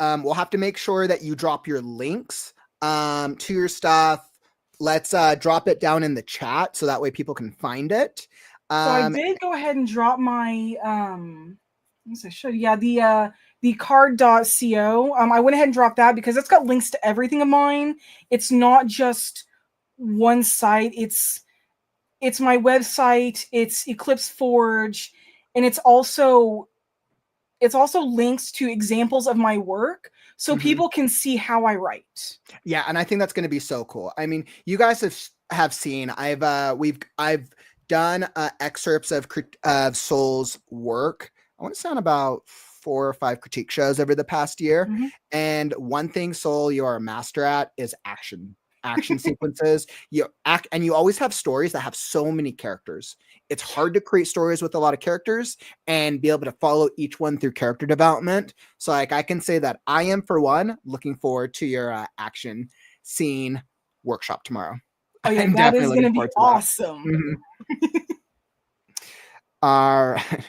We'll have to make sure that you drop your links to your stuff. Let's drop it down in the chat so that way people can find it. So I did go ahead and drop my the card.co. I went ahead and dropped that because it's got links to everything of mine. It's not just one site. It's my website, it's Eclipse Forge, and it's also links to examples of my work so people can see how I write. Yeah, and I think that's going to be so cool. I mean, you guys have seen I've done excerpts of Soul's work. I want to say on about 4 or 5 critique shows over the past year. And one thing, Soul, you are a master at is action sequences. You always have stories that have so many characters. It's hard to create stories with a lot of characters and be able to follow each one through character development. So like I can say that I am, for one, looking forward to your action scene workshop tomorrow. Oh yeah, that is going to be awesome.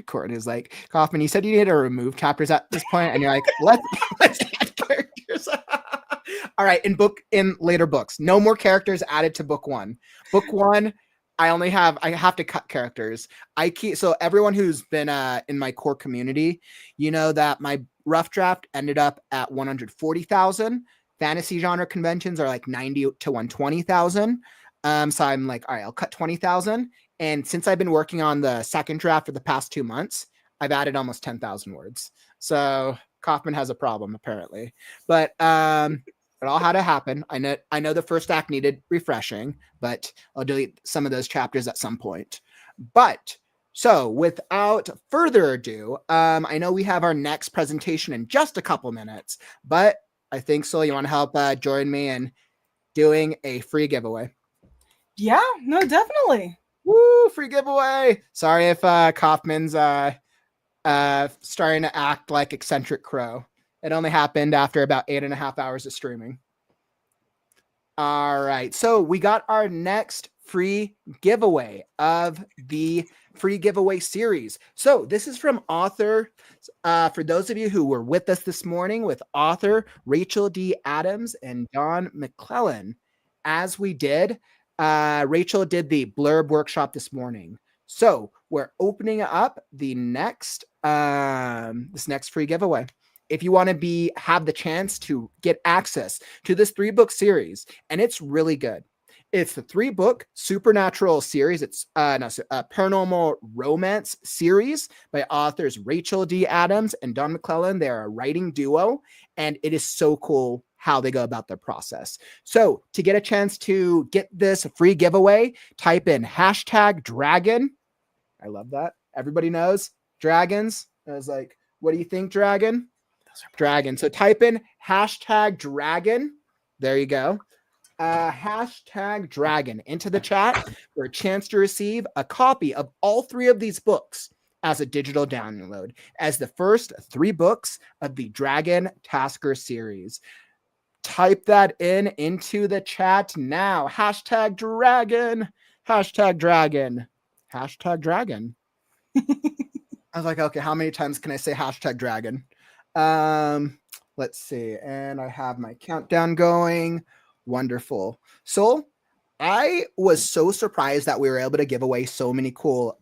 Courtney's like, Kaufman, you said you need to remove chapters at this point, and you're like, let's add characters. All right, in later books, no more characters added to book 1. Book 1, I have to cut characters. So everyone who's been in my core community, you know that my rough draft ended up at 140,000. Fantasy genre conventions are like 90 to 120,000. So I'm like, all right, I'll cut 20,000. And since I've been working on the second draft for the past 2 months, I've added almost 10,000 words. So Kaufman has a problem apparently, but it all had to happen. I know the first act needed refreshing, but I'll delete some of those chapters at some point. But so without further ado, I know we have our next presentation in just a couple minutes, but I think, Sol, you want to help join me in doing a free giveaway? Yeah, no, definitely. Woo, free giveaway. Sorry if Kaufman's starting to act like eccentric crow. It only happened after about 8.5 hours of streaming. All right, so we got our next free giveaway of the free giveaway series. So this is from author, for those of you who were with us this morning, with author Rachel D. Adams and Don McClellan. As we did, Rachel did the blurb workshop this morning. So we're opening up the next this next free giveaway. If you want to have the chance to get access to this 3-book series, and it's really good. It's the 3-book supernatural series. It's a paranormal romance series by authors Rachel D. Adams and Don McClellan. They're a writing duo, and it is so cool how they go about their process. So to get a chance to get this free giveaway, type in #dragon. I love that. Everybody knows dragons. I was like, what do you think, dragon? Dragon. So type in #dragon. There you go. #dragon into the chat for a chance to receive a copy of all 3 of these books as a digital download, as the first 3 books of the Dragon Tasker series. Type that into the chat now. #dragon. #dragon. #dragon. I was like, okay, how many times can I say #dragon? Let's see. And I have my countdown going. Wonderful. So I was so surprised that we were able to give away so many cool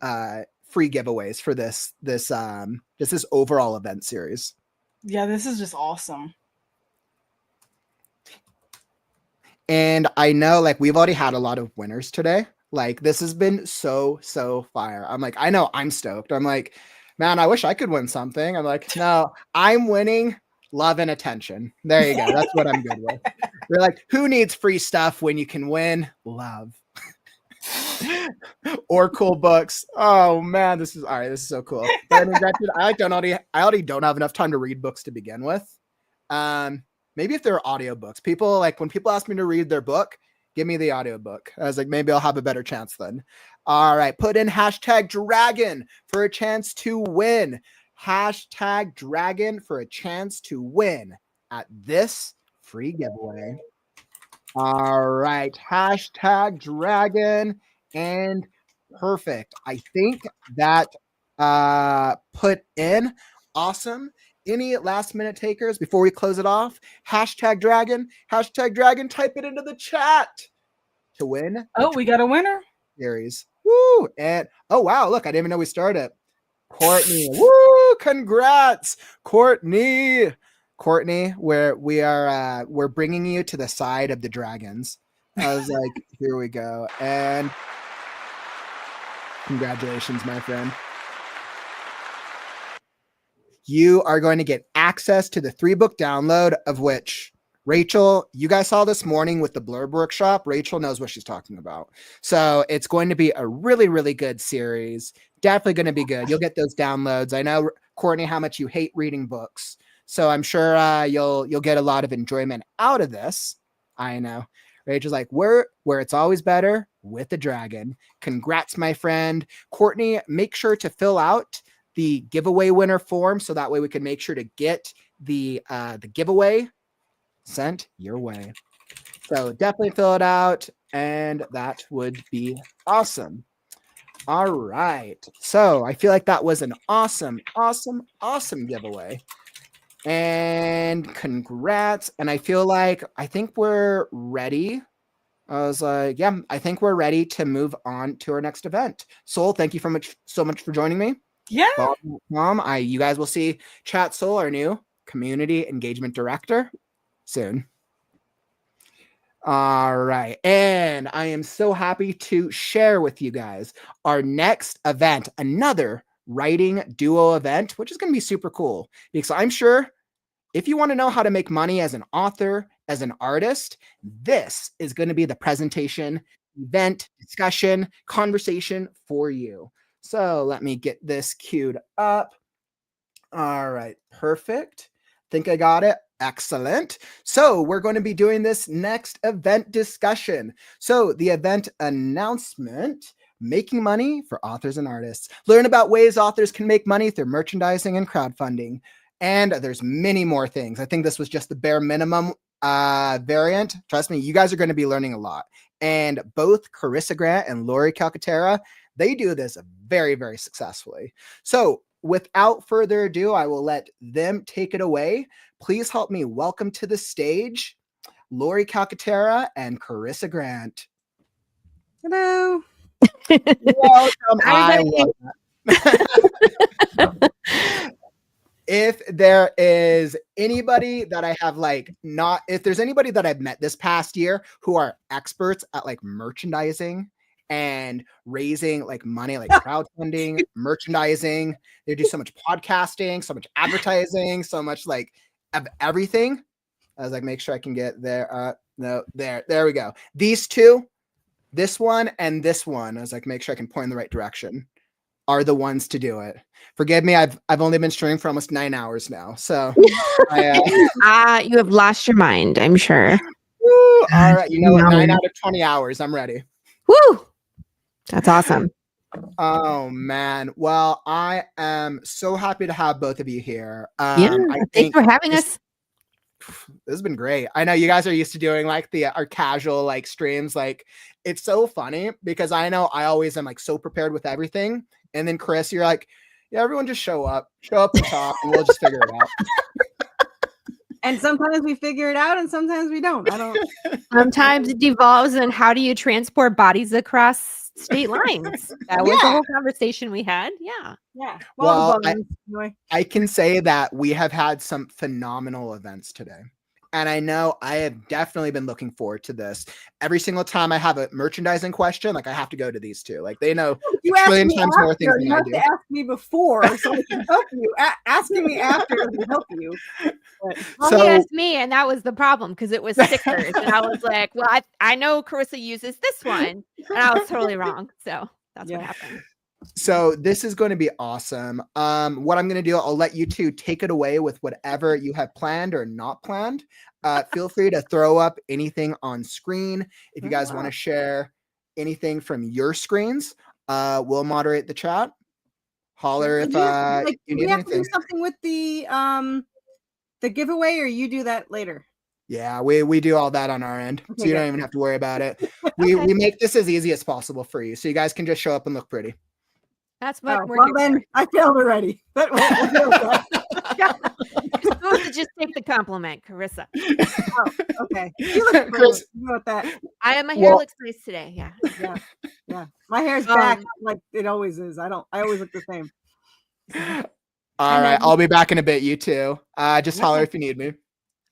free giveaways for this overall event series. Yeah, this is just awesome. And I know, like, we've already had a lot of winners today. Like, this has been so fire. I'm like, I know I'm stoked. I'm like, man, I wish I could win something. I'm like, no, I'm winning love and attention. There you go. That's what I'm good with. They're like, who needs free stuff when you can win love? Or cool books. Oh man, this is all right. This is so cool. But I already don't have enough time to read books to begin with. Maybe if there are audiobooks. People, like, when people ask me to read their book, give me the audiobook. I was like, maybe I'll have a better chance then. All right, put in #dragon for a chance to win. #dragon for a chance to win at this free giveaway. All right, #dragon, and perfect. I think that put in awesome. any last minute takers before we close it off? Hashtag dragon, type it into the chat to win. Oh, we got a winner. Series. Woo! And oh wow, look, I didn't even know we started. Courtney, woo! Congrats, Courtney. Where we are, we're bringing you to the side of the dragons. I was like, here we go, and congratulations, my friend. You are going to get access to the 3-book download, of which Rachel, you guys saw this morning with the blurb workshop. Rachel knows what she's talking about. So it's going to be a really, really good series. Definitely going to be good. You'll get those downloads. I know, Courtney, how much you hate reading books. So I'm sure you'll get a lot of enjoyment out of this. I know. Rachel's like, where it's always better with the dragon. Congrats, my friend. Courtney, make sure to fill out the giveaway winner form so that way we can make sure to get the giveaway sent your way. So definitely fill it out, and that would be awesome. All right. So I feel like that was an awesome giveaway. And congrats. And I think we're ready. I was like, yeah, I think we're ready to move on to our next event. Soul, thank you so much for joining me. Yeah. Mom, you guys will see Chat Soul, our new community engagement director, soon. All right. And I am so happy to share with you guys our next event, another writing duo event, which is going to be super cool because I'm sure if you want to know how to make money as an author, as an artist, this is going to be the presentation, event, discussion, conversation for you. So let me get this queued up. All right, perfect. Think I got it. Excellent. So we're going to be doing this next event discussion. So the event announcement, making money for authors and artists. Learn about ways authors can make money through merchandising and crowdfunding. And there's many more things. I think this was just the bare minimum variant. Trust me, you guys are going to be learning a lot. And both Corissa Grant and Lori Calcaterra, they do this very, very successfully. So without further ado, I will let them take it away. Please help me welcome to the stage Lori Calcaterra and Corissa Grant. Hello. Welcome. I love that. If there is anybody that I have if there's anybody that I've met this past year who are experts at merchandising and raising money, crowdfunding, merchandising, they do so much podcasting, so much advertising, so much of everything. I was like, make sure I can get there. No, there we go. These two, this one and this one, I was like, make sure I can point in the right direction, are the ones to do it. Forgive me, I've only been streaming for almost 9 hours now. So you have lost your mind, I'm sure. Woo, all right, you know what? 9 out of 20 hours, I'm ready. Woo! That's awesome. Oh man. Well, I am so happy to have both of you here. Thanks for having us. This has been great. I know you guys are used to doing our casual streams. It's so funny because I know I always am so prepared with everything. And then Chris, you're like, yeah, everyone just show up and talk and we'll just figure it out. And sometimes we figure it out and sometimes we don't. Sometimes it devolves in how do you transport bodies across state lines? That was the whole conversation we had. Yeah. Well, I can say that we have had some phenomenal events today. And I know I have definitely been looking forward to this. Every single time I have a merchandising question, I have to go to these two. They know you a trillion times more things than I do. You have to ask me before so I can help you. Asking me after doesn't help you. Well, he asked me, and that was the problem because it was stickers. And I was like, well, I know Corissa uses this one. And I was totally wrong. So that's what happened. So this is going to be awesome. What I'm going to do, I'll let you two take it away with whatever you have planned or not planned. Feel free to throw up anything on screen. If you guys want to share anything from your screens, we'll moderate the chat. Holler if you need anything. To do something with the giveaway, or you do that later. Yeah, we do all that on our end, so you don't even have to worry about it. We make this as easy as possible for you, so you guys can just show up and look pretty. That's much more. Well, then I failed already. You're supposed to just take the compliment, Corissa. Oh, okay. You look great. Chris, You know what that? My hair looks nice today. Yeah. Yeah. My hair's back like it always is. I always look the same. All right, I'll be back in a bit. You too. Just holler if you need me.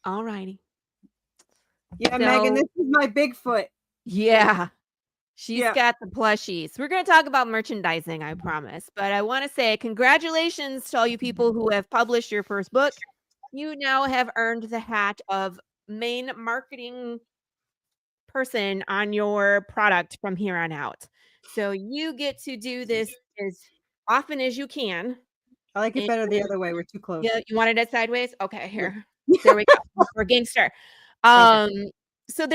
All righty. Yeah, Megan, this is my Bigfoot. Yeah. She's got the plushies. We're going to talk about merchandising, I promise. But I want to say congratulations to all you people who have published your first book. You now have earned the hat of main marketing person on your product from here on out. So you get to do this as often as you can. I like it better the other way. We're too close. Yeah, you wanted it sideways? Okay, here. There we go. We're gangster. So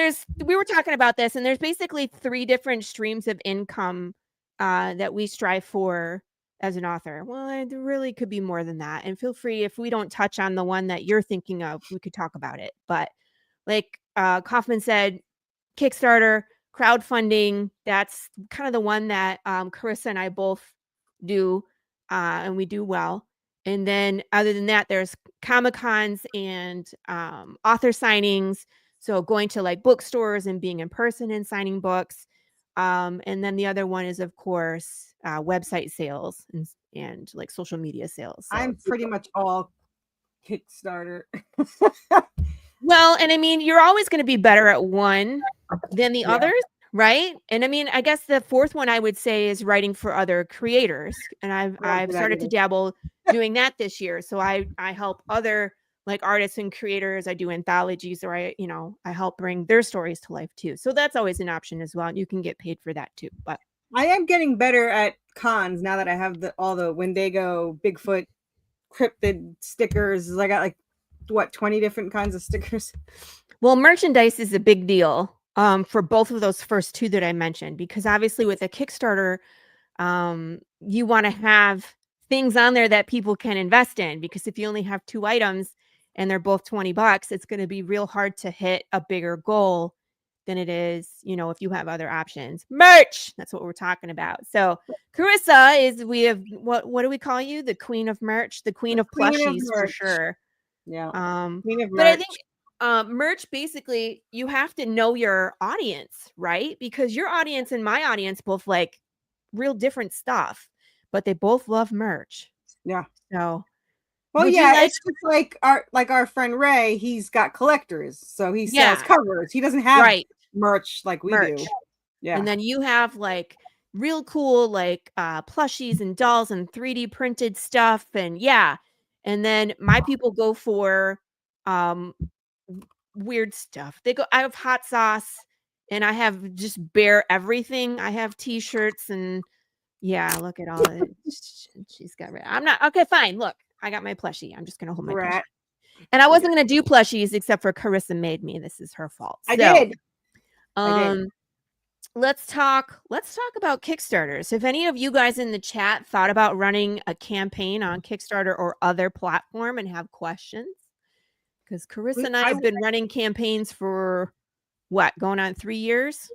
we were talking about this, and there's basically 3 different streams of income that we strive for as an author. Well, it really could be more than that. And feel free, if we don't touch on the one that you're thinking of, we could talk about it. But like Kaufman said, Kickstarter, crowdfunding, that's kind of the one that Corissa and I both do, and we do well. And then other than that, there's Comic-Cons and author signings. So going to like bookstores and being in person and signing books. And then the other one is, of course, website sales and like social media sales. So I'm pretty much all Kickstarter. Well, and I mean, you're always going to be better at one than the others, right? And I mean, I guess the 4th one I would say is writing for other creators. And I've started to dabble doing that this year. So I help other like artists and creators. I do anthologies, or I help bring their stories to life too. So that's always an option as well. And you can get paid for that too. But I am getting better at cons now that I have all the Wendigo, Bigfoot, cryptid stickers. I got like 20 different kinds of stickers. Well, merchandise is a big deal for both of those first 2 that I mentioned, because obviously with a Kickstarter, you want to have things on there that people can invest in, because if you only have 2 items and they're both $20, it's going to be real hard to hit a bigger goal than it is, if you have other options. Merch, that's what we're talking about. So Corissa we have, what do we call you? The queen of merch, the queen of plushies for sure. Yeah. But I think merch, basically, you have to know your audience, right? Because your audience and my audience both like real different stuff, but they both love merch. Yeah. So, well, yeah, it's just like our friend Ray. He's got collectors, so he sells covers. He doesn't have merch like we do. Yeah. And then you have like real cool like plushies and dolls and 3D printed stuff, and and then my people go for weird stuff. I have hot sauce, and I have just bare everything. I have t-shirts, and look at all it. She's got I'm not okay, fine. Look, I got my plushie. I'm just gonna hold my plushie. And I wasn't gonna do plushies except for Corissa made me. This is her fault. I did. Let's talk about Kickstarters. If any of you guys in the chat thought about running a campaign on Kickstarter or other platform and have questions, because Corissa and I have been running campaigns for going on 3 years?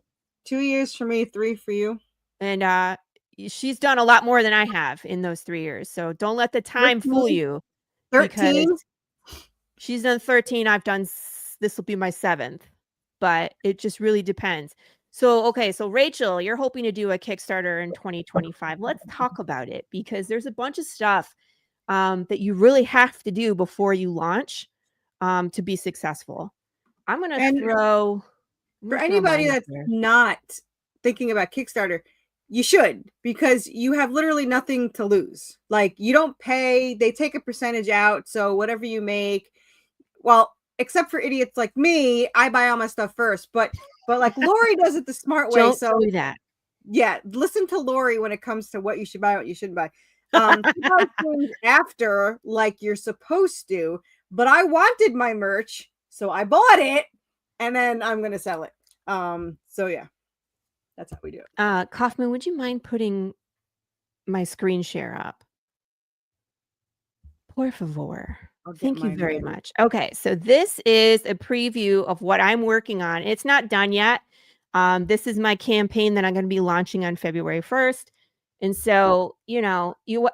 2 years for me, 3 for you. And she's done a lot more than I have in those 3 years. So don't let the time fool you. 13. She's done 13. I've done, this will be my 7th, but it just really depends. So, okay. So Rachel, you're hoping to do a Kickstarter in 2025. Let's talk about it, because there's a bunch of stuff that you really have to do before you launch to be successful. I'm going to throw... For anybody that's not thinking about Kickstarter, you should, because you have literally nothing to lose. Like, you don't pay, they take a percentage out. So whatever you make, well, except for idiots like me, I buy all my stuff first. But like Lori does it the smart way. Don't do that. Yeah, listen to Lori when it comes to what you should buy, what you shouldn't buy. After, like you're supposed to. But I wanted my merch, so I bought it, and then I'm gonna sell it. So yeah, that's how we do it. Kaufman, would you mind putting my screen share up? Por favor. Thank you very much. Okay, so this is a preview of what I'm working on. It's not done yet. This is my campaign that I'm going to be launching on February 1st. And so,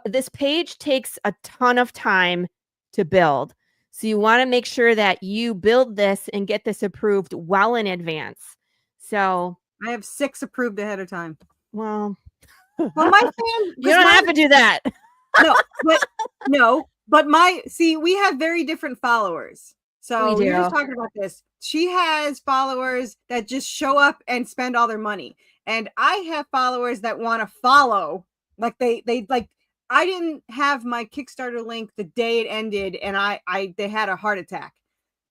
this page takes a ton of time to build. So you want to make sure that you build this and get this approved well in advance. So I have 6 approved ahead of time. Well, my fans, you don't have to do that. But we have very different followers. So we were just talking about this. She has followers that just show up and spend all their money. And I have followers that want to follow. Like they I didn't have my Kickstarter link the day it ended, and they had a heart attack.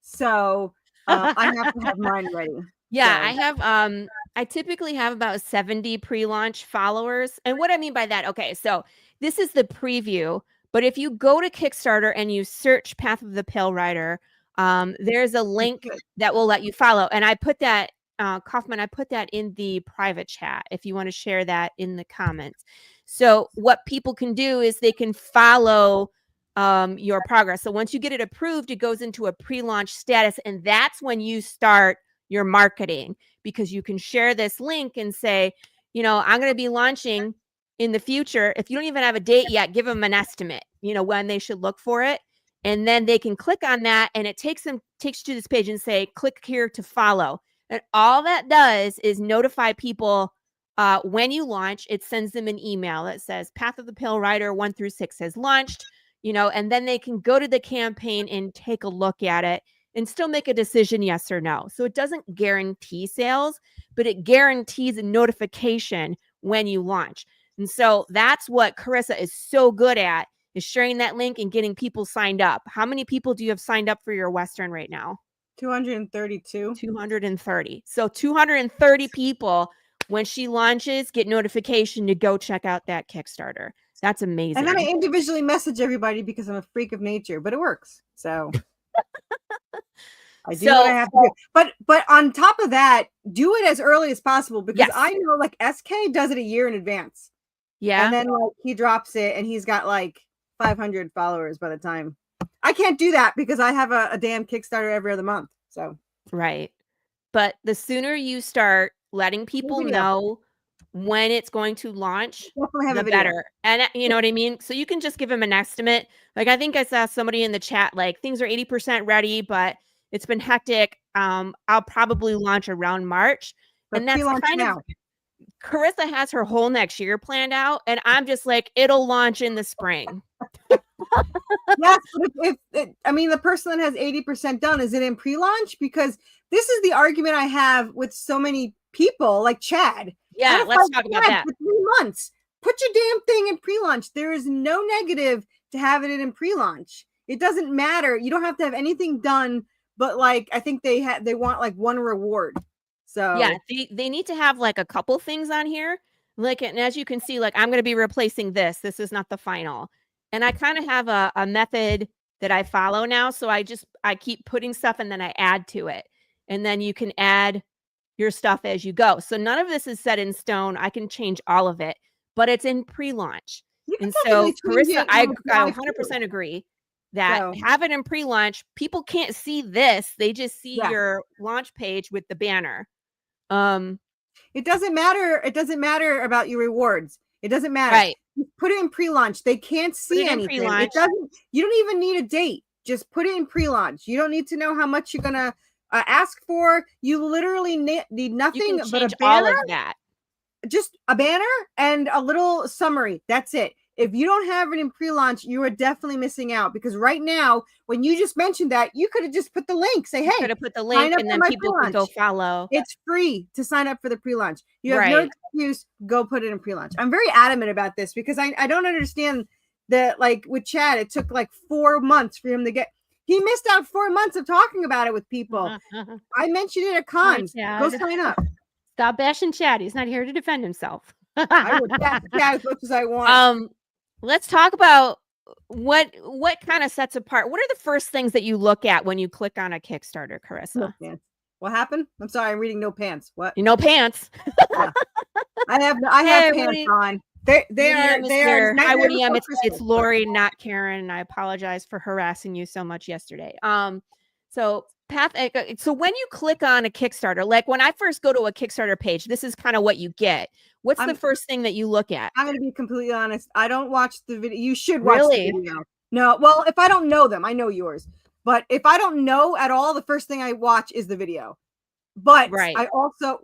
So I have to have mine ready. Yeah, so. I have I typically have about 70 pre-launch followers. And what I mean by that, okay, so this is the preview, but if you go to Kickstarter and you search Path of the Pale Rider, there's a link that will let you follow. And I put that, Kaufman, I put that in the private chat if you want to share that in the comments. So what people can do is they can follow your progress. So once you get it approved, it goes into a pre-launch status, and that's when you start your marketing, because you can share this link and say, I'm going to be launching in the future. If you don't even have a date yet, give them an estimate, when they should look for it. And then they can click on that, and it takes you to this page and say, click here to follow. And all that does is notify people when you launch. It sends them an email that says Path of the Pale Rider 1 through 6 has launched, and then they can go to the campaign and take a look at it and still make a decision, yes or no. So it doesn't guarantee sales, but it guarantees a notification when you launch. And so that's what Corissa is so good at, is sharing that link and getting people signed up. How many people do you have signed up for your Western right now? 232. 230. So 230 people, when she launches, get notification to go check out that Kickstarter. That's amazing. And then I individually message everybody because I'm a freak of nature, but it works. So I do what I have to do. But on top of that, do it as early as possible, because I know like SK does it a year in advance. Yeah. And then he drops it and he's got like 500 followers by the time. I can't do that because I have a damn Kickstarter every other month. So right. But the sooner you start letting people know when it's going to launch, the better. And you know what I mean? So you can just give them an estimate. Like, I think I saw somebody in the chat, like, things are 80% ready, but it's been hectic. I'll probably launch around March. And that's kind of, Corissa has her whole next year planned out. And I'm just like, it'll launch in the spring. Yes, but the person that has 80% done, is it in pre-launch? Because this is the argument I have with so many people, like Chad. Yeah, let's talk about that. For 3 months, put your damn thing in pre-launch. There is no negative to having it in pre-launch. It doesn't matter. You don't have to have anything done, but like, I think they want like one reward. So yeah, they need to have like a couple things on here. Like, and as you can see, like, I'm going to be replacing this. This is not the final. And I kind of have a method that I follow now. So I keep putting stuff and then I add to it. And then you can add your stuff as you go. So none of this is set in stone. I can change all of it, but it's in pre-launch. And so Corissa, I 100% agree that have it in pre-launch. People can't see this. They just see your launch page with the banner. It doesn't matter. It doesn't matter about your rewards. It doesn't matter. Right. Put it in pre-launch. They can't see anything. It doesn't. You don't even need a date. Just put it in pre-launch. You don't need to know how much you're gonna ask for. You literally need nothing but a banner. All of that. Just a banner and a little summary. That's it. If you don't have it in pre-launch, you are definitely missing out, because right now, when you just mentioned that, you could have just put the link. Say, hey, could have put the link, and then people can go follow. It's free to sign up for the pre-launch. You have no excuse. Go put it in pre-launch. I'm very adamant about this because I don't understand that. Like with Chad, it took like 4 months for him to get. He missed out 4 months of talking about it with people. I mentioned it at cons. Go sign up. Stop bashing Chad. He's not here to defend himself. I will chat as much as I want. Let's talk about what kind of sets apart. What are the first things that you look at when you click on a Kickstarter, Corissa? No, what happened? I'm sorry, I'm reading no pants. What? No pants. Yeah. I have pants on. They are. Hi, William. It's Lori, not Karen. And I apologize for harassing you so much yesterday. So when you click on a Kickstarter, like when I first go to a Kickstarter page, this is kind of what you get. What's the first thing that you look at? I'm going to be completely honest. I don't watch the video. You should watch the video. No, well, if I don't know them, I know yours. But if I don't know at all, the first thing I watch is the video. But I also,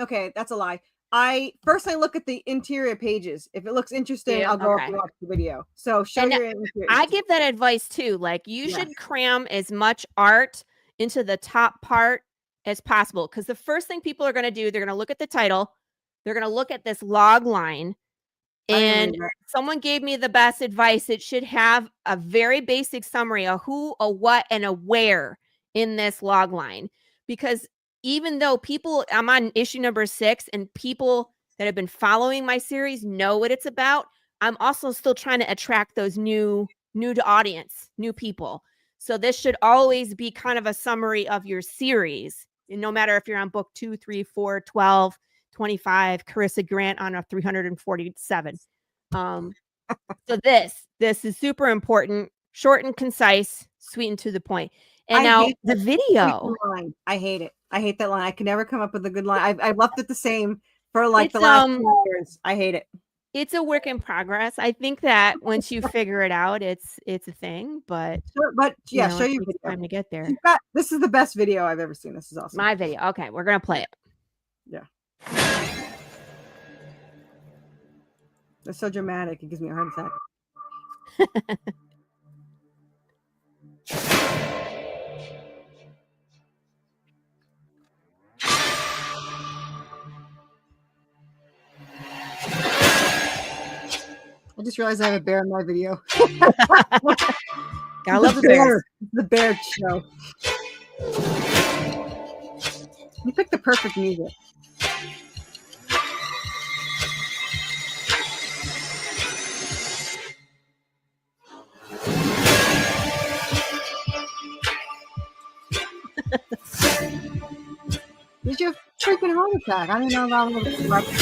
okay, that's a lie. I look at the interior pages. If it looks interesting, I'll go up and watch the video. So show your interior. I give that advice too. Like you should cram as much art into the top part as possible. Because the first thing people are going to do, they're going to look at the title. They're going to look at this log line. And someone gave me the best advice. It should have a very basic summary of who, a what, and a where in this log line. Because even though I'm on issue number 6 and people that have been following my series know what it's about, I'm also still trying to attract those new to audience, new people. So this should always be kind of a summary of your series. And no matter if you're on book 2, 3, 4, 12, 25, Corissa Grant on a 347. So this is super important, short and concise, sweet and to the point. And now the video. I hate it. I hate that line. I can never come up with a good line. I've left it the same for like the last 2 years. I hate it. It's a work in progress. I think that once you figure it out, it's a thing. But show you time to get there. This is the best video I've ever seen. This is awesome. My video. Okay, we're gonna play it. Yeah. It's so dramatic. It gives me a heart attack. I just realized I have a bear in my video. I love the bear. The bear show. You picked the perfect music. Did you freaking heart attack? I don't know about the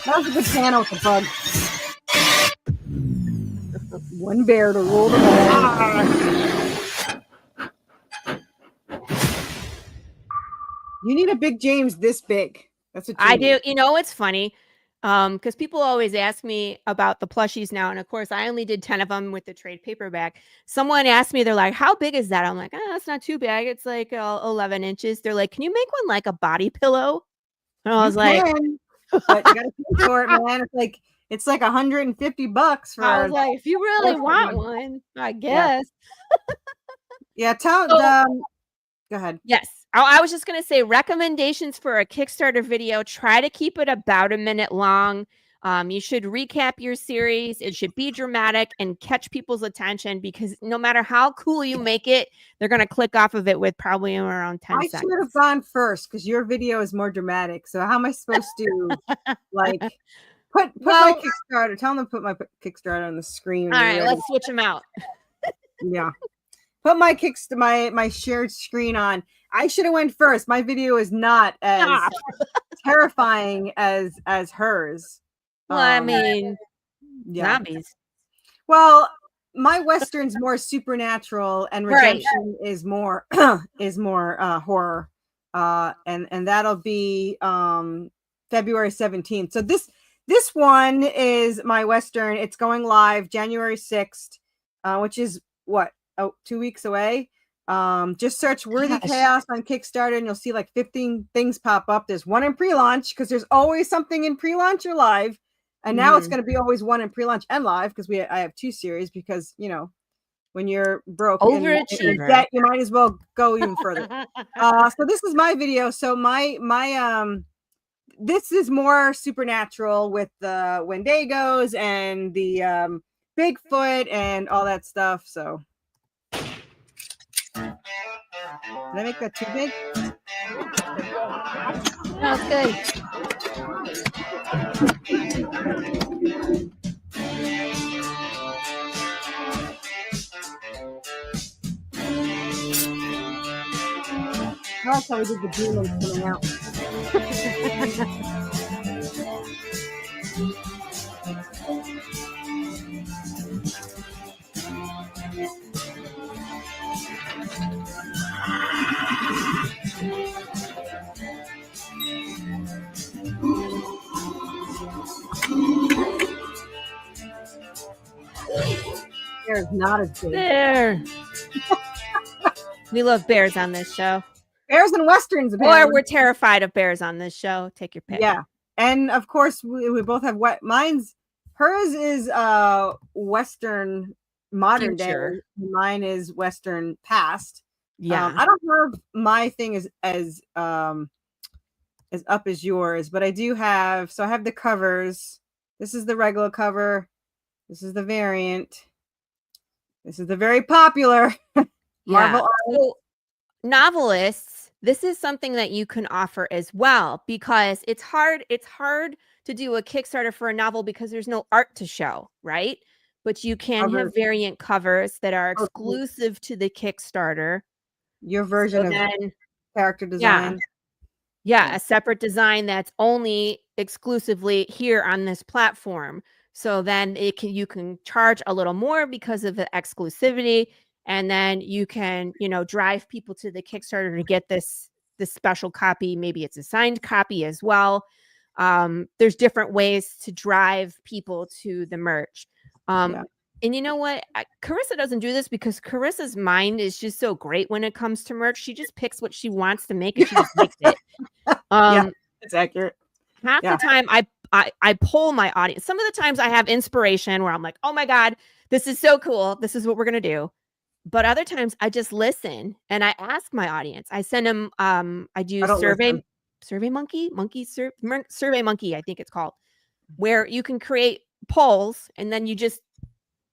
That was a good panel with the bug. One bear to rule them all. You need a big James this big. That's what I do. You know, it's funny. Because people always ask me about the plushies now. And of course, I only did 10 of them with the trade paperback. Someone asked me, they're like, how big is that? I'm like, that's not too big. It's like 11 inches. They're like, can you make one like a body pillow? And I was like, but you gotta pay for it, man. It's like $150 for. I was like, if you really want one, I guess. Yeah, go ahead. Yes. I was just going to say recommendations for a Kickstarter video. Try to keep it about a minute long. You should recap your series. It should be dramatic and catch people's attention because no matter how cool you make it, they're going to click off of it with probably around 10 seconds. I should have gone first because your video is more dramatic. So how am I supposed to like put my Kickstarter? Tell them to put my Kickstarter on the screen. All right, let's switch them out. Yeah. Put my my shared screen on. I should have went first. My video is not as terrifying as hers. Well, I mean, zombies. Well, my Western's more supernatural, and redemption is more horror. And that'll be February 17th. So this one is my Western. It's going live January 6th, which is what? 2 weeks away. Just search Worthy Chaos on Kickstarter and you'll see like 15 things pop up. There's one in pre-launch because there's always something in pre-launch or live. And now it's going to be always one in pre-launch and live because I have 2 series because, you know, when you're broke overachiever, debt, you might as well go even further. So this is my video. So my this is more supernatural with the Wendigos and the Bigfoot and all that stuff. So did I make that too big? No, it's good. That's how we did the demons coming out. bear is not as big. Bear. We love bears on this show. Bears and westerns, Or apparently. we're terrified of bears on this show. Take your pick. Yeah, and of course we both have what hers is Western modern Future. day. Mine is Western past. Yeah. I don't have my thing as up as yours, but I do have. So I have the covers. This is the regular cover. This is the variant. This is the very popular Marvel. So, novelists, this is something that you can offer as well, because it's hard to do a Kickstarter for a novel because there's no art to show, right? But you can have variant covers that are exclusive to the Kickstarter. Your version of character design. Yeah, a separate design that's only exclusively here on this platform. So then you can charge a little more because of the exclusivity, and then you can, drive people to the Kickstarter to get this special copy. Maybe it's a signed copy as well. There's different ways to drive people to the merch. And you know what? Corissa doesn't do this because Carissa's mind is just so great when it comes to merch. She just picks what she wants to make and she just makes it. Yeah, it's accurate. Half the time I poll my audience. Some of the times I have inspiration where I'm like, oh my God, this is so cool. This is what we're going to do. But other times I just listen and I ask my audience. I send them, I do Survey Monkey, I think it's called, where you can create polls and then you just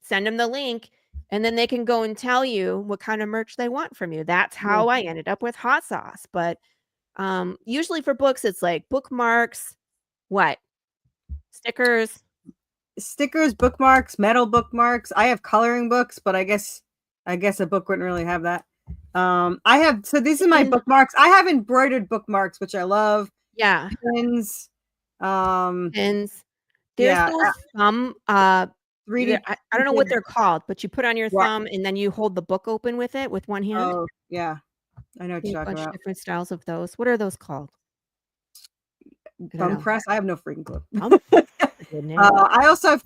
send them the link and then they can go and tell you what kind of merch they want from you. That's how I ended up with hot sauce. But usually for books, it's like bookmarks, stickers, bookmarks, metal bookmarks. I have coloring books, but I guess a book wouldn't really have that. So these are my bookmarks. I have embroidered bookmarks, which I love. Yeah. Pins. Pins. There's some 3D. I don't know what they're called, but you put on your thumb and then you hold the book open with it with one hand. Oh, yeah. I know what you're talking about. Different styles of those. What are those called? Thumb press? I have no freaking clue. I also have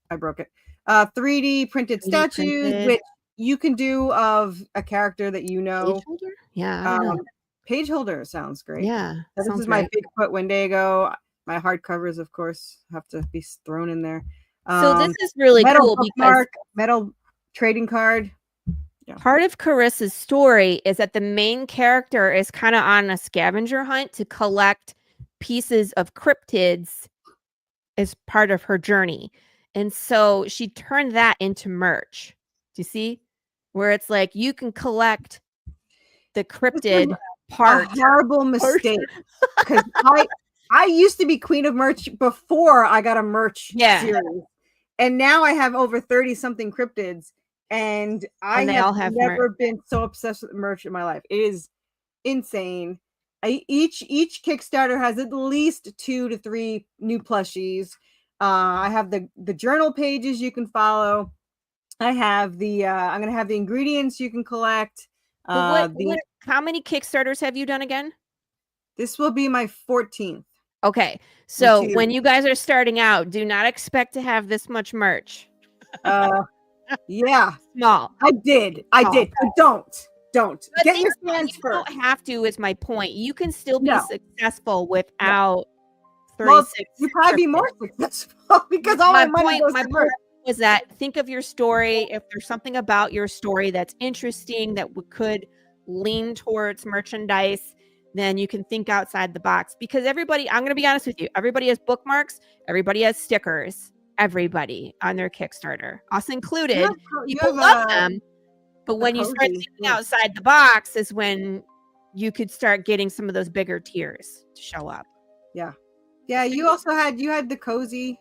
I broke it. 3D printed statues, which you can do of a character that you know. Page holder? Yeah. Page holder sounds great. Yeah. This is my Bigfoot Wendigo. My hardcovers, of course, have to be thrown in there. So this is really cool because metal trading card. Yeah. Part of Carissa's story is that the main character is kind of on a scavenger hunt to collect pieces of cryptids as part of her journey. And so she turned that into merch. Do you see? Where it's like you can collect the cryptid part. A horrible mistake. Because I used to be queen of merch before I got a merch series. And now I have over 30 something cryptids. And I have never been so obsessed with merch in my life. It is insane. Each Kickstarter has at least 2 to 3 new plushies. I have the journal pages you can follow. I have I'm gonna have the ingredients you can collect. How many Kickstarters have you done again? This will be my 14th. Okay, so when you guys are starting out, do not expect to have this much merch. Yeah, small. I did. But don't but get your hands first. You don't have to. Is my point. You can still be successful without 36. You probably be more successful because all my money goes to merch. Is that think of your story. If there's something about your story that's interesting that could lean towards merchandise, then you can think outside the box. Because everybody, I'm going to be honest with you, everybody has bookmarks, everybody has stickers, everybody on their Kickstarter, us included. People love them, but when you start thinking outside the box is when you could start getting some of those bigger tiers to show up. Yeah. You also had the cozy.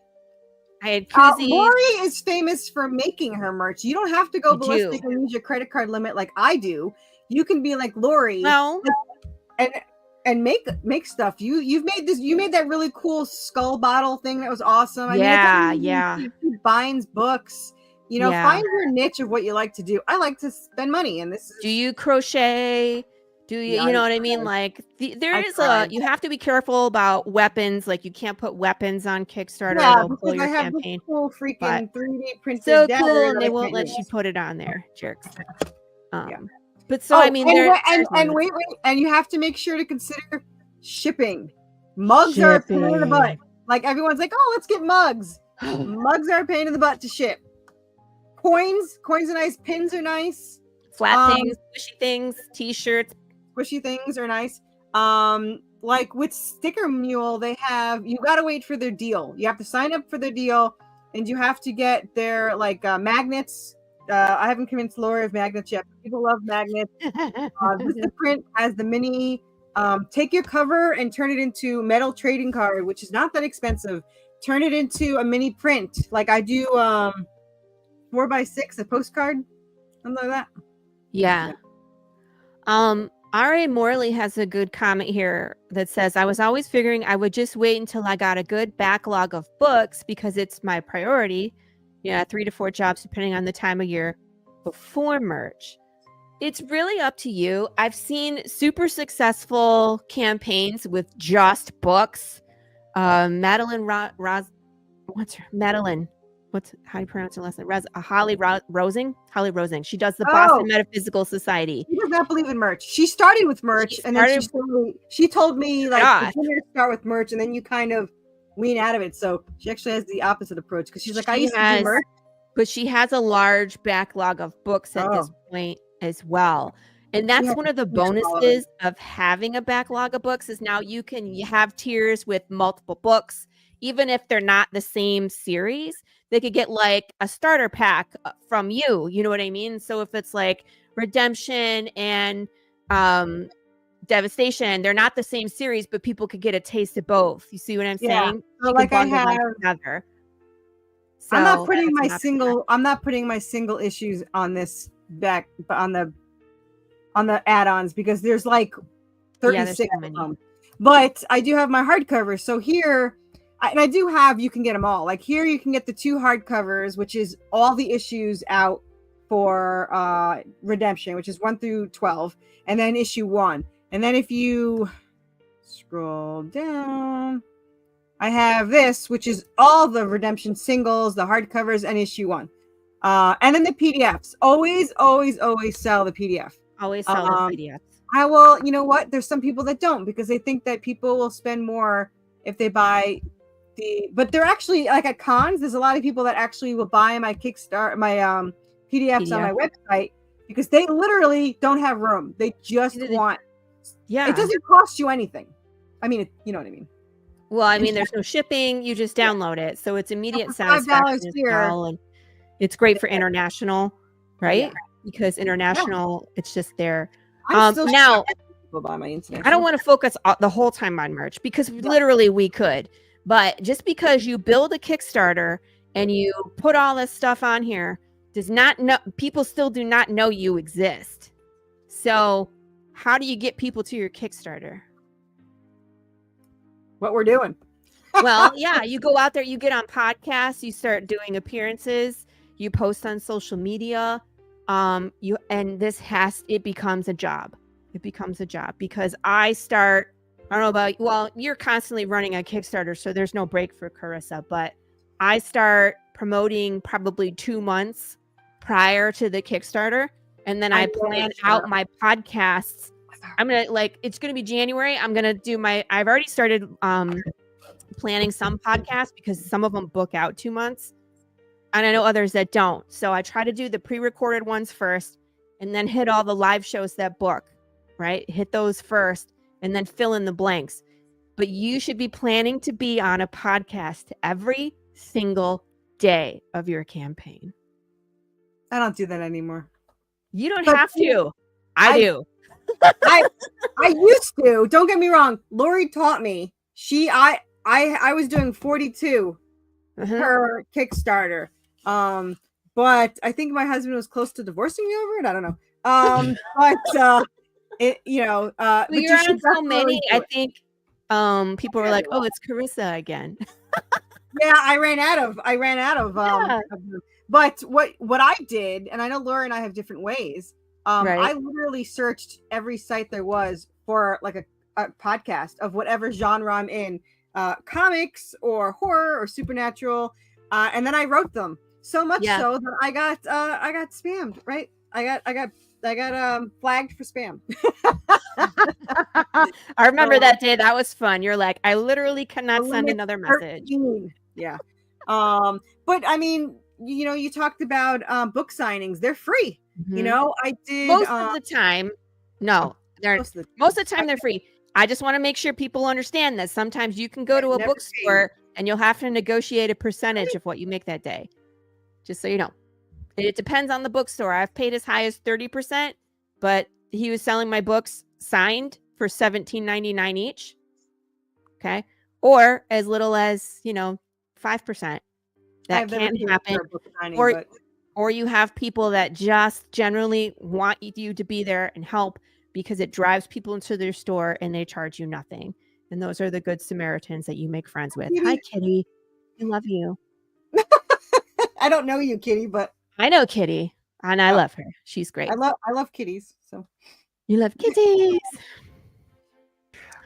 I had koozies. Lori is famous for making her merch. You don't have to go ballistic and use your credit card limit like I do. You can be like Lori. Well, and make stuff. You made that really cool skull bottle thing that was awesome. I mean, binds books. Find your niche of what you like to do. I like to spend money, and this is. Do you crochet? Do you, you know what I mean? Like you have to be careful about weapons. Like you can't put weapons on Kickstarter. Yeah, They'll pull because your I have campaign. this cool freaking 3D printed So dagger cool, and that they I won't can't let you use. put it on there, jerks. Yeah. But so I mean, wait, and you have to make sure to consider shipping. Mugs are a pain in the butt. Like everyone's like, oh, let's get mugs. Mugs are a pain in the butt to ship. Coins are nice. Pins are nice. Flat things, squishy things, t-shirts. Squishy things are nice. Like with Sticker Mule, you gotta wait for their deal. You have to sign up for their deal, and you have to get their magnets. I haven't convinced Lori of magnets yet. People love magnets. Vistaprint has the mini. Take your cover and turn it into metal trading card, which is not that expensive. Turn it into a mini print, like I do. 4x6, a postcard, something like that. Yeah. R.A. Morley has a good comment here that says, I was always figuring I would just wait until I got a good backlog of books because it's my priority. 3 to 4 jobs, depending on the time of year, before merch. It's really up to you. I've seen super successful campaigns with just books. Madeline Madeline. How do you pronounce her last name? Holly Rosing. She does the Boston Metaphysical Society. She does not believe in merch. She started with merch, and then she told me like beginners start with merch, and then you kind of wean out of it. So she actually has the opposite approach because she's like, I used to do merch, but she has a large backlog of books at this point as well. And that's one of the bonuses of having a backlog of books is now you have tiers with multiple books. Even if they're not the same series, they could get like a starter pack from you. You know what I mean? So if it's like Redemption and Devastation, they're not the same series, but people could get a taste of both. You see what I'm saying? So like I have together. So I'm not putting my single issues on this back on the add-ons because there's like 36 of them. But I do have my hardcovers. So here, and I do have, you can get them all. Like here, you can get the 2 hardcovers, which is all the issues out for Redemption, which is 1 through 12, and then issue 1. And then if you scroll down, I have this, which is all the Redemption singles, the hardcovers, and issue 1. And then the PDFs. Always sell the PDF. Always sell the PDFs. I will, you know what? There's some people that don't because they think that people will spend more if they buy but they're actually like at cons. There's a lot of people that actually will buy my PDFs on my website because they literally don't have room. They just want. Yeah, it doesn't cost you anything. I mean, you know what I mean. Well, I mean, there's no shipping. You just download it, so it's immediate satisfaction as well, and it's great for international, right? Yeah. Because international, it's just there. Now, I don't want to focus the whole time on merch because literally we could. But just because you build a Kickstarter and you put all this stuff on here does not know people still do not know you exist. So how do you get people to your Kickstarter? What we're doing. Well, yeah, you go out there, you get on podcasts, you start doing appearances, you post on social media, it becomes a job. It becomes a job because I don't know about, well, you're constantly running a Kickstarter, so there's no break for Corissa, but I start promoting probably 2 months prior to the Kickstarter. And then I plan out my podcasts. I'm going to it's going to be January. I'm going to do I've already started planning some podcasts because some of them book out 2 months. And I know others that don't. So I try to do the pre-recorded ones first and then hit all the live shows that book, right? Hit those first. And then fill in the blanks. But you should be planning to be on a podcast every single day of your campaign. I don't do that anymore. You don't have to. I do. I used to. Don't get me wrong. Lori taught me. I was doing 42 per Kickstarter. But I think my husband was close to divorcing me over it. I don't know. But you're on so many. I think people were like, "Oh, it's Corissa again." Yeah, I ran out of. But what I did, and I know Laura and I have different ways. I literally searched every site there was for like a podcast of whatever genre I'm in, comics or horror or supernatural, and then I wrote them. So much so that I got spammed. Right, I got flagged for spam. I remember that day. That was fun. You're like, I literally cannot send another message. 13. Yeah. But I mean, you talked about book signings. They're free. I did most of the time. No, they're most of the time they're free. I just want to make sure people understand that sometimes you can go to a bookstore and you'll have to negotiate a percentage of what you make that day. Just so you know. It depends on the bookstore. I've paid as high as 30%, but he was selling my books signed for $17.99 each. Okay. Or as little as, 5%. That can happen. Or you have people that just generally want you to be there and help because it drives people into their store and they charge you nothing. And those are the good Samaritans that you make friends with. Hi, Kitty. I love you. I don't know you, Kitty, but I know Kitty, and I love her. She's great. I love kitties. So you love kitties.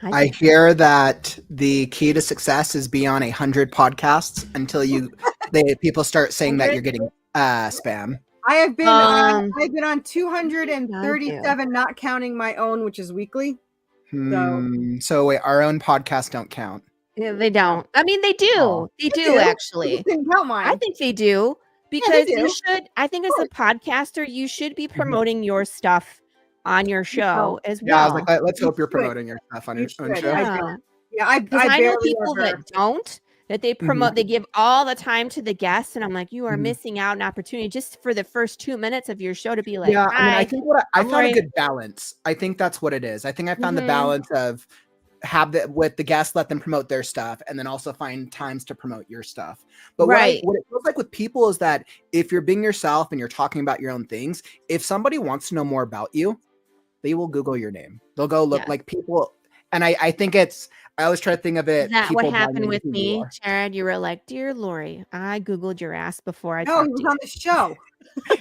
I hear that the key to success is be on 100 podcasts until people start saying that you're getting spam. I have been I've been on 237, not counting my own, which is weekly. So wait, our own podcasts don't count. Yeah, they don't. I mean, they do. Oh, they do actually. I think they do because you should. I think as a podcaster, you should be promoting your stuff on your show as well. Yeah, I was like, let's hope you're promoting your stuff on your own show. I know people that don't. That they promote, they give all the time to the guests, and I'm like, you are missing out an opportunity just for the first 2 minutes of your show to be like, yeah. I mean, I think I found a good balance. I think that's what it is. I think I found the balance of with the guests, let them promote their stuff, and then also find times to promote your stuff. But what it feels like with people is that if you're being yourself and you're talking about your own things, if somebody wants to know more about you, they will Google your name. They'll go look like people. And I think I always try to think of it. Is that what happened with me, Jared? You were like, dear Lori, I Googled your ass before I talked to you. No, he was on the show.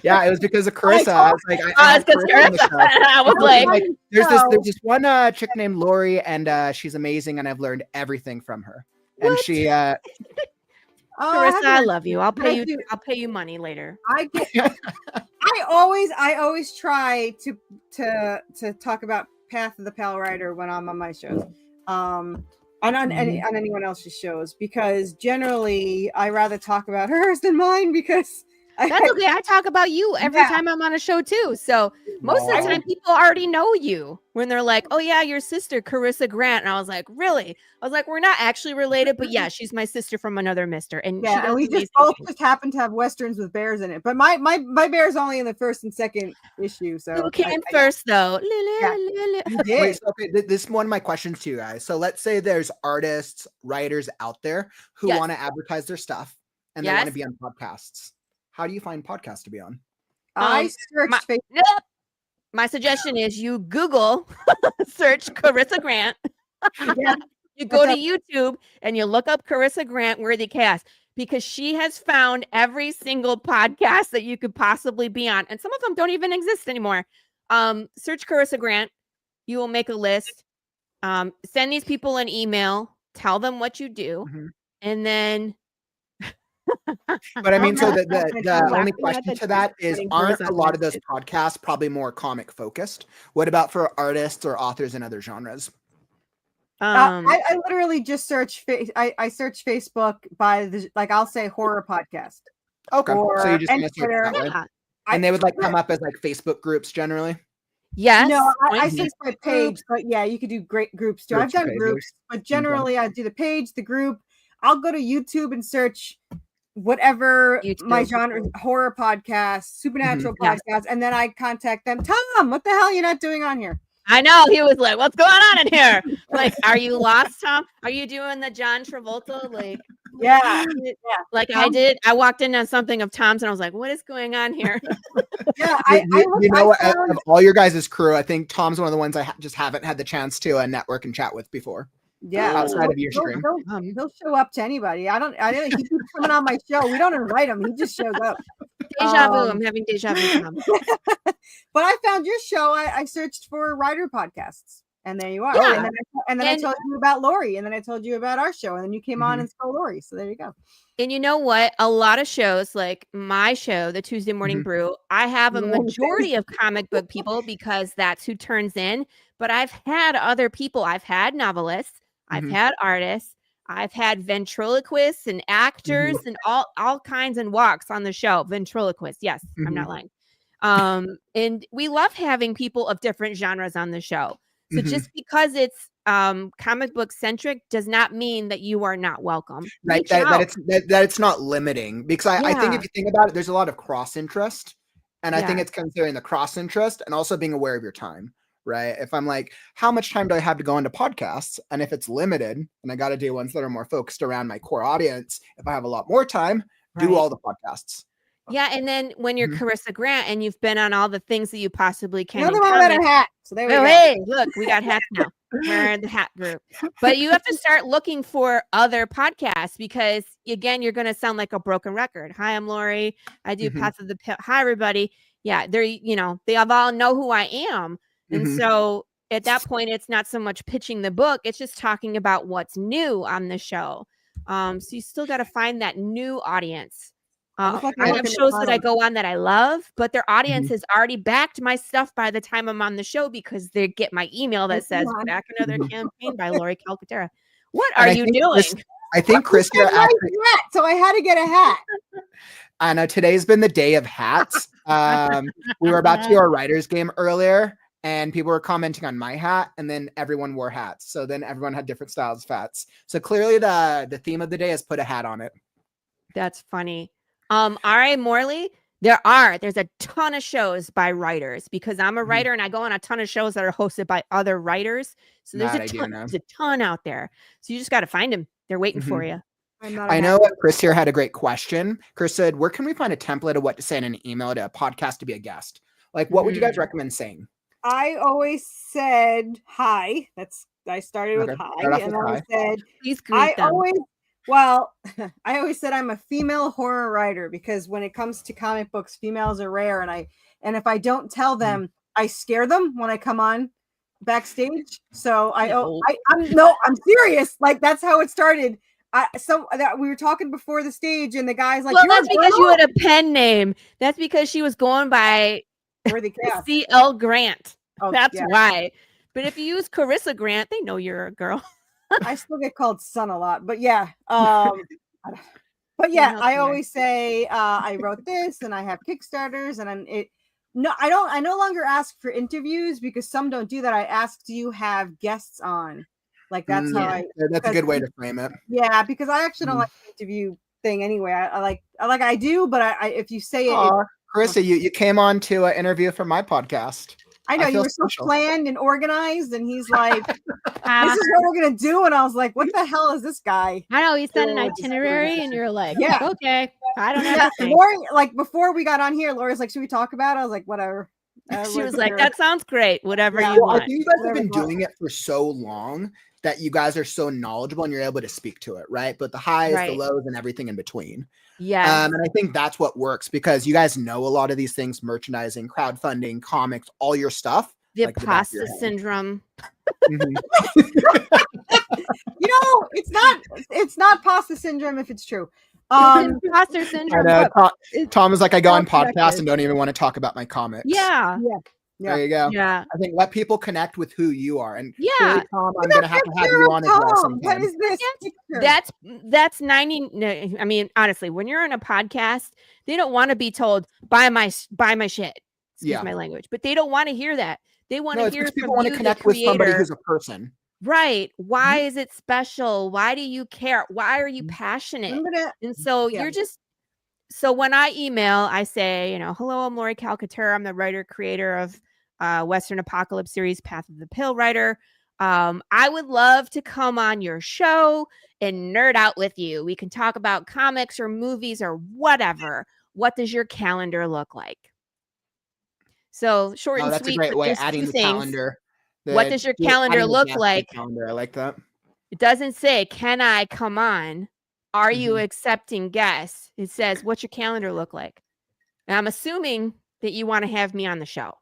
Yeah, it was because of Carissa. I was like, I was like, there's this one chick named Lori, and she's amazing, and I've learned everything from her. What? And she Carissa, I love you. I'll pay you money later. I always try to talk about Path of the Pale Rider when I'm on my shows. And on anyone else's shows, because generally I rather talk about hers than mine, because that's okay. I talk about you every time I'm on a show too. So most of the time people already know you when they're like, oh yeah, your sister Corissa Grant. And I was like, really? I was like, we're not actually related, but yeah, she's my sister from another mister. And we just both just happen to have Westerns with bears in it. But my bear's only in the first and second issue. So who came first though? Wait, so, okay, this is one of my questions to you guys. So let's say there's artists, writers out there who want to advertise their stuff and they want to be on podcasts. How do you find podcasts to be on? I searched Facebook. My suggestion is you Google search Corissa Grant. You go to YouTube and you look up Corissa Grant Worthy Cast, because she has found every single podcast that you could possibly be on. And some of them don't even exist anymore. Search Corissa Grant. You will make a list. Send these people an email. Tell them what you do. And then... But I mean, so the only question to that is, aren't a lot of those podcasts probably more comic focused? What about for artists or authors in other genres? I literally just search. I search Facebook by I'll say horror podcast. Okay, so you just search that way, and they would come up as Facebook groups generally. Yes. No, I search my page, but yeah, you could do great groups too. I've done groups, but generally I do the page, the group. I'll go to YouTube and search whatever my genre, horror podcast, supernatural podcast, and then I contact them. Tom, what the hell are you not doing on here? I know, he was like, what's going on in here? Like, are you lost, Tom? Are you doing the John Travolta? I did. I walked in on something of Tom's and I was like, what is going on here? Yeah, of all your guys' crew, I think Tom's one of the ones I just haven't had the chance to network and chat with before. Yeah, outside of your stream, he'll show up to anybody. I don't. He keeps coming on my show. We don't invite him. He just shows up. Deja vu. I'm having deja vu. But I found your show. I searched for writer podcasts, and there you are. Yeah. And then I told you about Lori, and then I told you about our show, and then you came on and stole Lori. So there you go. And you know what? A lot of shows, like my show, the Tuesday Morning Brew, I have a majority of comic book people because that's who turns in. But I've had other people. I've had novelists. I've had artists. I've had ventriloquists and actors and all kinds and walks on the show. Ventriloquists. Yes, I'm not lying. And we love having people of different genres on the show. So just because it's comic book centric does not mean that you are not welcome. Right. That it's not limiting, because I think if you think about it, there's a lot of cross interest. And I think it's considering the cross interest and also being aware of your time. Right. If I'm like, how much time do I have to go into podcasts? And if it's limited and I got to do ones that are more focused around my core audience, if I have a lot more time, do all the podcasts. Yeah, and then when you're Corissa Grant and you've been on all the things that you possibly can. Another one got a hat. So there we go. Hey, look, we got hats now. We're in the hat group. But you have to start looking for other podcasts because, again, you're going to sound like a broken record. Hi, I'm Lori. I do Path of the Pill. Hi, everybody. Yeah, they all know who I am. And so at that point, it's not so much pitching the book. It's just talking about what's new on the show. So you still got to find that new audience. I have shows that I go on that I love, but their audience has already backed my stuff by the time I'm on the show because they get my email that says back another campaign by Lori Calcaterra. What are you doing? I think Chris, you're actually, so I had to get a hat. I know today's been the day of hats. We were about to do our writers game earlier and people were commenting on my hat and then everyone wore hats. So then everyone had different styles of hats. So clearly the theme of the day is put a hat on it. That's funny. R.A. Morley, there's a ton of shows by writers because I'm a writer and I go on a ton of shows that are hosted by other writers. So there's a ton out there. So you just got to find them. They're waiting for you. I know Chris here had a great question. Chris said, where can we find a template of what to say in an email to a podcast to be a guest? Like, what would you guys recommend saying? I always said hi. I started with hi. And I said, please greet them. I always said I'm a female horror writer because when it comes to comic books, females are rare. And if I don't tell them, I scare them when I come on backstage. So I'm serious. Like that's how it started. We were talking before the stage and the guy's like, well, that's because you had a pen name. That's because she was going by C.L. Grant. That's why. But if you use Corissa Grant, they know you're a girl. I still get called son a lot, but I always say I wrote this and I have Kickstarters and I no longer ask for interviews because some don't do that. I ask, do you have guests on? Like that's how that's a good way to frame it. Yeah, because I actually don't like the interview thing anyway. I do, but I if you say it, Corissa, you came on to an interview for my podcast. I know you were so planned and organized, and he's like, "This is what we're gonna do," and I was like, "What the hell is this guy?" I know he sent an itinerary, and you're like, okay, I don't know." Lori, like before we got on here, Lori's like, "Should we talk about it?" I was like, "Whatever." She was like, "That sounds great. Whatever you want." I think you guys have been doing it for so long that you guys are so knowledgeable and you're able to speak to it, right? But the highs, the lows, and everything in between. Yeah. And I think that's what works because you guys know a lot of these things: merchandising, crowdfunding, comics, all your stuff. The pasta syndrome. It's not pasta syndrome if it's true. Pasta syndrome. Tom is like, I go on podcasts and don't even want to talk about my comics. Yeah. There you go. Yeah. I think let people connect with who you are. And yeah, Tom, I'm gonna have to have you on as well sometime. What is this? That's 90. I mean, honestly, when you're on a podcast, they don't want to be told buy my shit. Excuse my language, but they don't want to hear that. They want to hear people want to connect with somebody who's a person. Right. Why is it special? Why do you care? Why are you passionate? And so you're just, so when I email, I say, hello, I'm Lori Calcaterra. I'm the writer, creator of Western Apocalypse series, Path of the Pill writer. I would love to come on your show and nerd out with you. We can talk about comics or movies or whatever. What does your calendar look like? So short and that's sweet. A great way. Adding the calendar. What does your calendar look like? Calendar. I like that. It doesn't say, can I come on? Are you accepting guests? It says, what's your calendar look like? And I'm assuming that you want to have me on the show.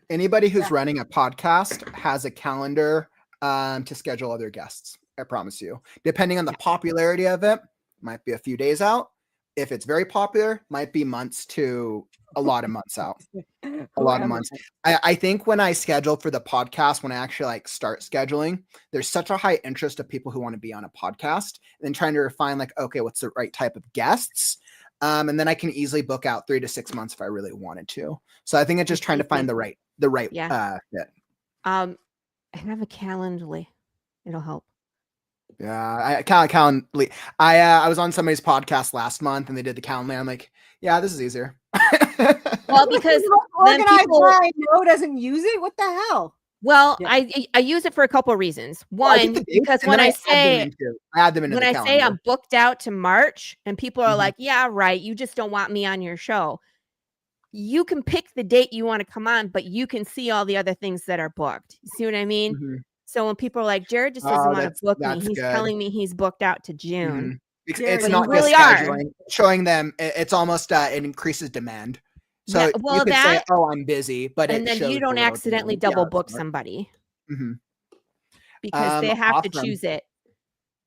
Anybody who's running a podcast has a calendar to schedule other guests. I promise you. Depending on the popularity of it, might be a few days out. If it's very popular, might be months to a lot of months out. A lot of months. I think when I schedule for the podcast, when I actually like start scheduling, there's such a high interest of people who want to be on a podcast, and then trying to refine like, okay, what's the right type of guests? And then I can easily book out 3 to 6 months if I really wanted to. So I think it's just trying to find the right fit. I have a Calendly. It'll help. Yeah, Calendly. I was on somebody's podcast last month and they did the Calendly. I'm like, yeah, this is easier. Well, because then people I know doesn't use it. What the hell? Well, I use it for a couple of reasons. One, because when I say I'm booked out to March and people are like, yeah, right, you just don't want me on your show. You can pick the date you want to come on, but you can see all the other things that are booked. You see what I mean? So when people are like, Jared just doesn't want to book me, he's telling me he's booked out to June. It's not really just scheduling, showing them. It's almost it increases demand. So you could say, "Oh, I'm busy," but then you don't accidentally double book somebody because they have to choose it.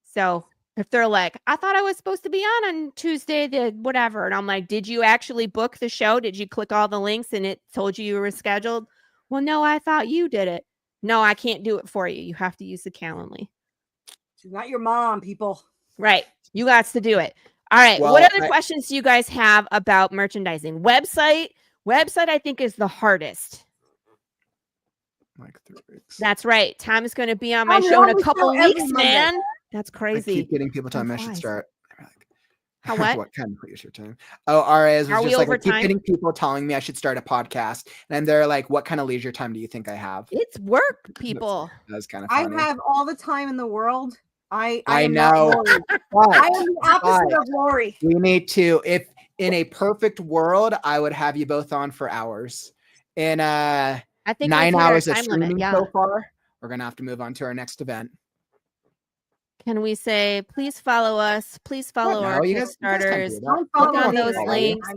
So if they're like, "I thought I was supposed to be on Tuesday, the whatever," and I'm like, "Did you actually book the show? Did you click all the links and it told you were scheduled?" Well, no, I thought you did it. No, I can't do it for you. You have to use the Calendly. She's not your mom, people. Right. You got to do it. All right. Well, what other questions do you guys have about merchandising? Website, I think, is the hardest. Like 3 weeks. That's right. Tom is going to be on my show in a couple weeks, man. That's crazy. I keep getting people telling me I should start. How what? What kind of your time? Oh, RAs was just like, I keep getting people telling me I should start a podcast, and they're like, "What kind of leisure time do you think I have?" It's work, people. That's kind of funny. I have all the time in the world. I know. I am the opposite of Lori. We need to. If in a perfect world, I would have you both on for hours. In I think 9 hours of streaming so far, we're gonna have to move on to our next event. Can we say, please follow us? Please follow our Kickstarters. Click on those links.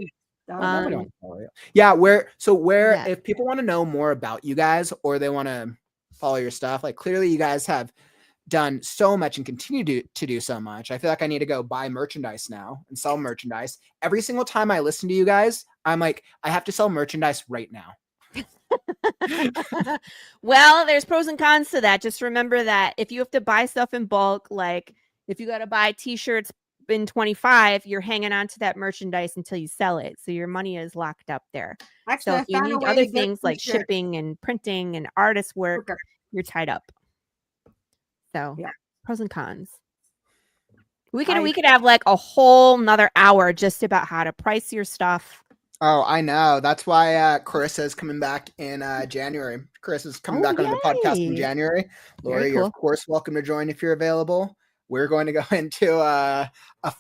If people want to know more about you guys or they want to follow your stuff, like clearly you guys have done so much and continue to do so much. I feel like I need to go buy merchandise now and sell merchandise. Every single time I listen to you guys, I'm like, I have to sell merchandise right now. Well, there's pros and cons to that. Just remember that if you have to buy stuff in bulk, like if you got to buy t-shirts in 25, you're hanging on to that merchandise until you sell it. So your money is locked up there. Actually, so if you need other things like shipping and printing and artist work, you're tied up. So pros and cons. We could have like a whole nother hour just about how to price your stuff. Oh, I know. That's why Corissa is coming back in January. Corissa's coming back on the podcast in January. Lori, you're of course welcome to join if you're available. We're going to go into a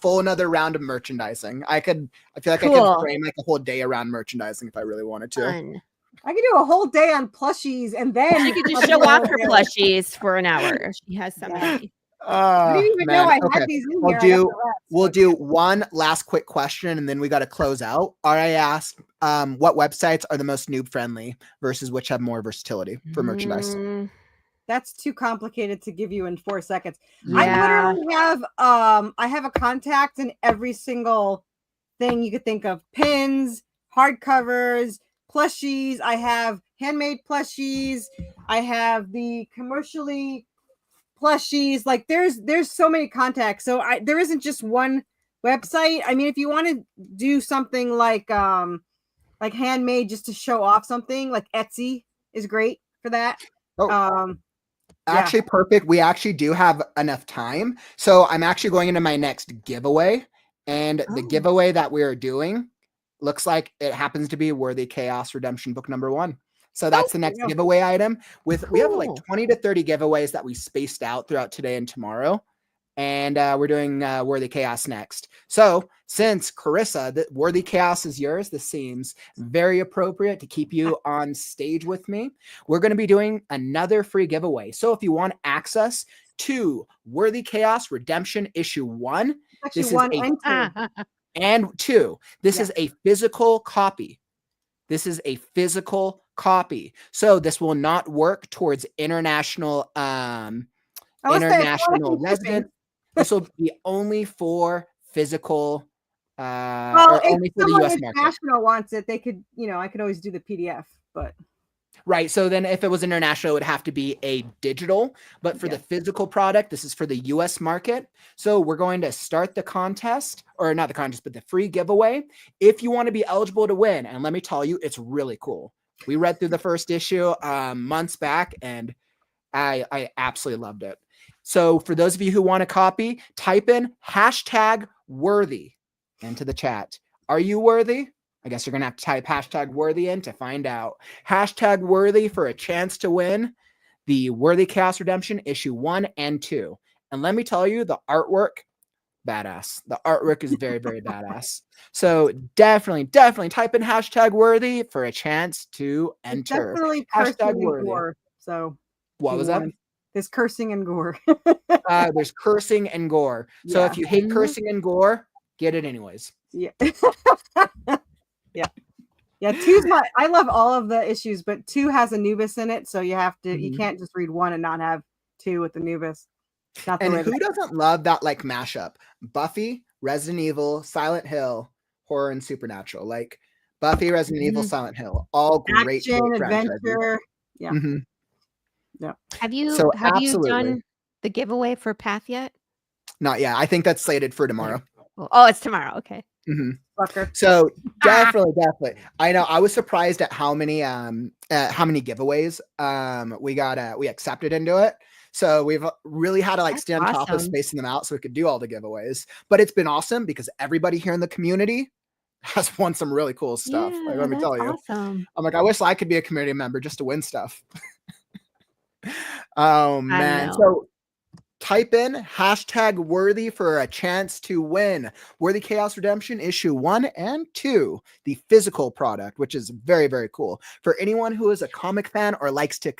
full another round of merchandising. I feel like I could frame like a whole day around merchandising if I really wanted to. Fun. I could do a whole day on plushies and then she could just show off her plushies for an hour. She has so many. I didn't even know I had these in here. We'll do one last quick question and then we got to close out. I asked what websites are the most noob friendly versus which have more versatility for merchandise. That's too complicated to give you in 4 seconds. I literally have I have a contact in every single thing you could think of. Pins, hardcovers, plushies. I have handmade plushies. I have the commercially plushies. Like there's so many contacts. So there isn't just one website. I mean, if you want to do something like handmade just to show off something, like Etsy is great for that. Actually, perfect. We actually do have enough time. So I'm actually going into my next giveaway, and the giveaway that we are doing looks like it happens to be Worthy Chaos Redemption book number 1. So that's the next giveaway item. We have like 20 to 30 giveaways that we spaced out throughout today and tomorrow. And we're doing Worthy Chaos next. So since Corissa, the Worthy Chaos is yours, this seems very appropriate to keep you on stage with me. We're going to be doing another free giveaway. So if you want access to Worthy Chaos Redemption issue 1, this is 1 and 2. This is a physical copy. This is a physical copy. So this will not work towards international international resident. This will be only for physical well, or only for the US market. International wants it, they could, I could always do the PDF, but right. So then if it was international, it would have to be a digital, but for the physical product, this is for the US market. So we're going to start the contest, or not the contest, but the free giveaway. If you want to be eligible to win, and let me tell you, it's really cool. We read through the first issue months back, and I absolutely loved it. So for those of you who want a copy, type in #worthy into the chat. Are you worthy? I guess you're going to have to type #worthy in to find out. #worthy for a chance to win the Worthy Chaos Redemption issue 1 and 2. And let me tell you, the artwork, badass. The artwork is very, very badass. So definitely type in #worthy for a chance to enter. It's definitely cursing and gore. So what was that? There's cursing and gore. There's cursing and gore. So if you hate cursing and gore, get it anyways. Yeah. Yeah. I love all of the issues, but 2 has Anubis in it, so you have to. You can't just read 1 and not have 2 with Anubis. And who doesn't love that like mashup? Buffy, Resident Evil, Silent Hill, horror and supernatural. Like Buffy, Resident Evil, Silent Hill, all great adventure. Yeah. Yeah. Have you done the giveaway for Path yet? Not yet. I think that's slated for tomorrow. Oh, it's tomorrow. Okay. So definitely. I know. I was surprised at how many giveaways we accepted into it. So we've really had to stay on top of spacing them out so we could do all the giveaways. But it's been awesome because everybody here in the community has won some really cool stuff. Yeah, let me tell you. Awesome. I'm like, I wish I could be a community member just to win stuff. Oh man. So type in #worthy for a chance to win Worthy Chaos Redemption issue 1 and 2, the physical product, which is very, very cool. For anyone who is a comic fan or likes to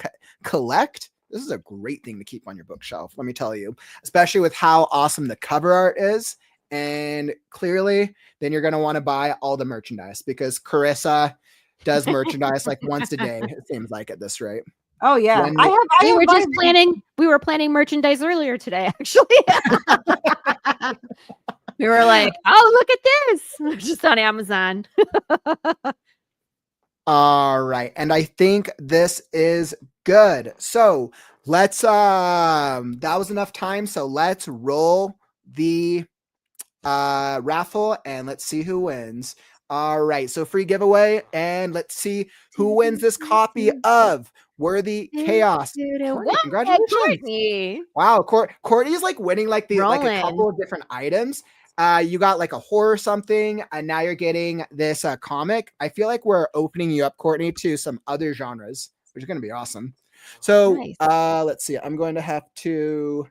collect, this is a great thing to keep on your bookshelf, let me tell you, especially with how awesome the cover art is. And clearly, then you're going to want to buy all the merchandise because Corissa does merchandise like once a day, it seems like at this rate. Oh yeah, We were planning merchandise earlier today, actually. We were like, "Oh, look at this!" Just on Amazon. All right, and I think this is good. So let's. That was enough time. So let's roll the raffle and let's see who wins. All right, so free giveaway, and let's see who wins this copy of Worthy Chaos. Congratulations. Courtney. Wow, Courtney's winning a couple of different items. You got a horror something, and now you're getting this comic. I feel like we're opening you up, Courtney, to some other genres, which is going to be awesome. So nice. Let's see. I'm going to have to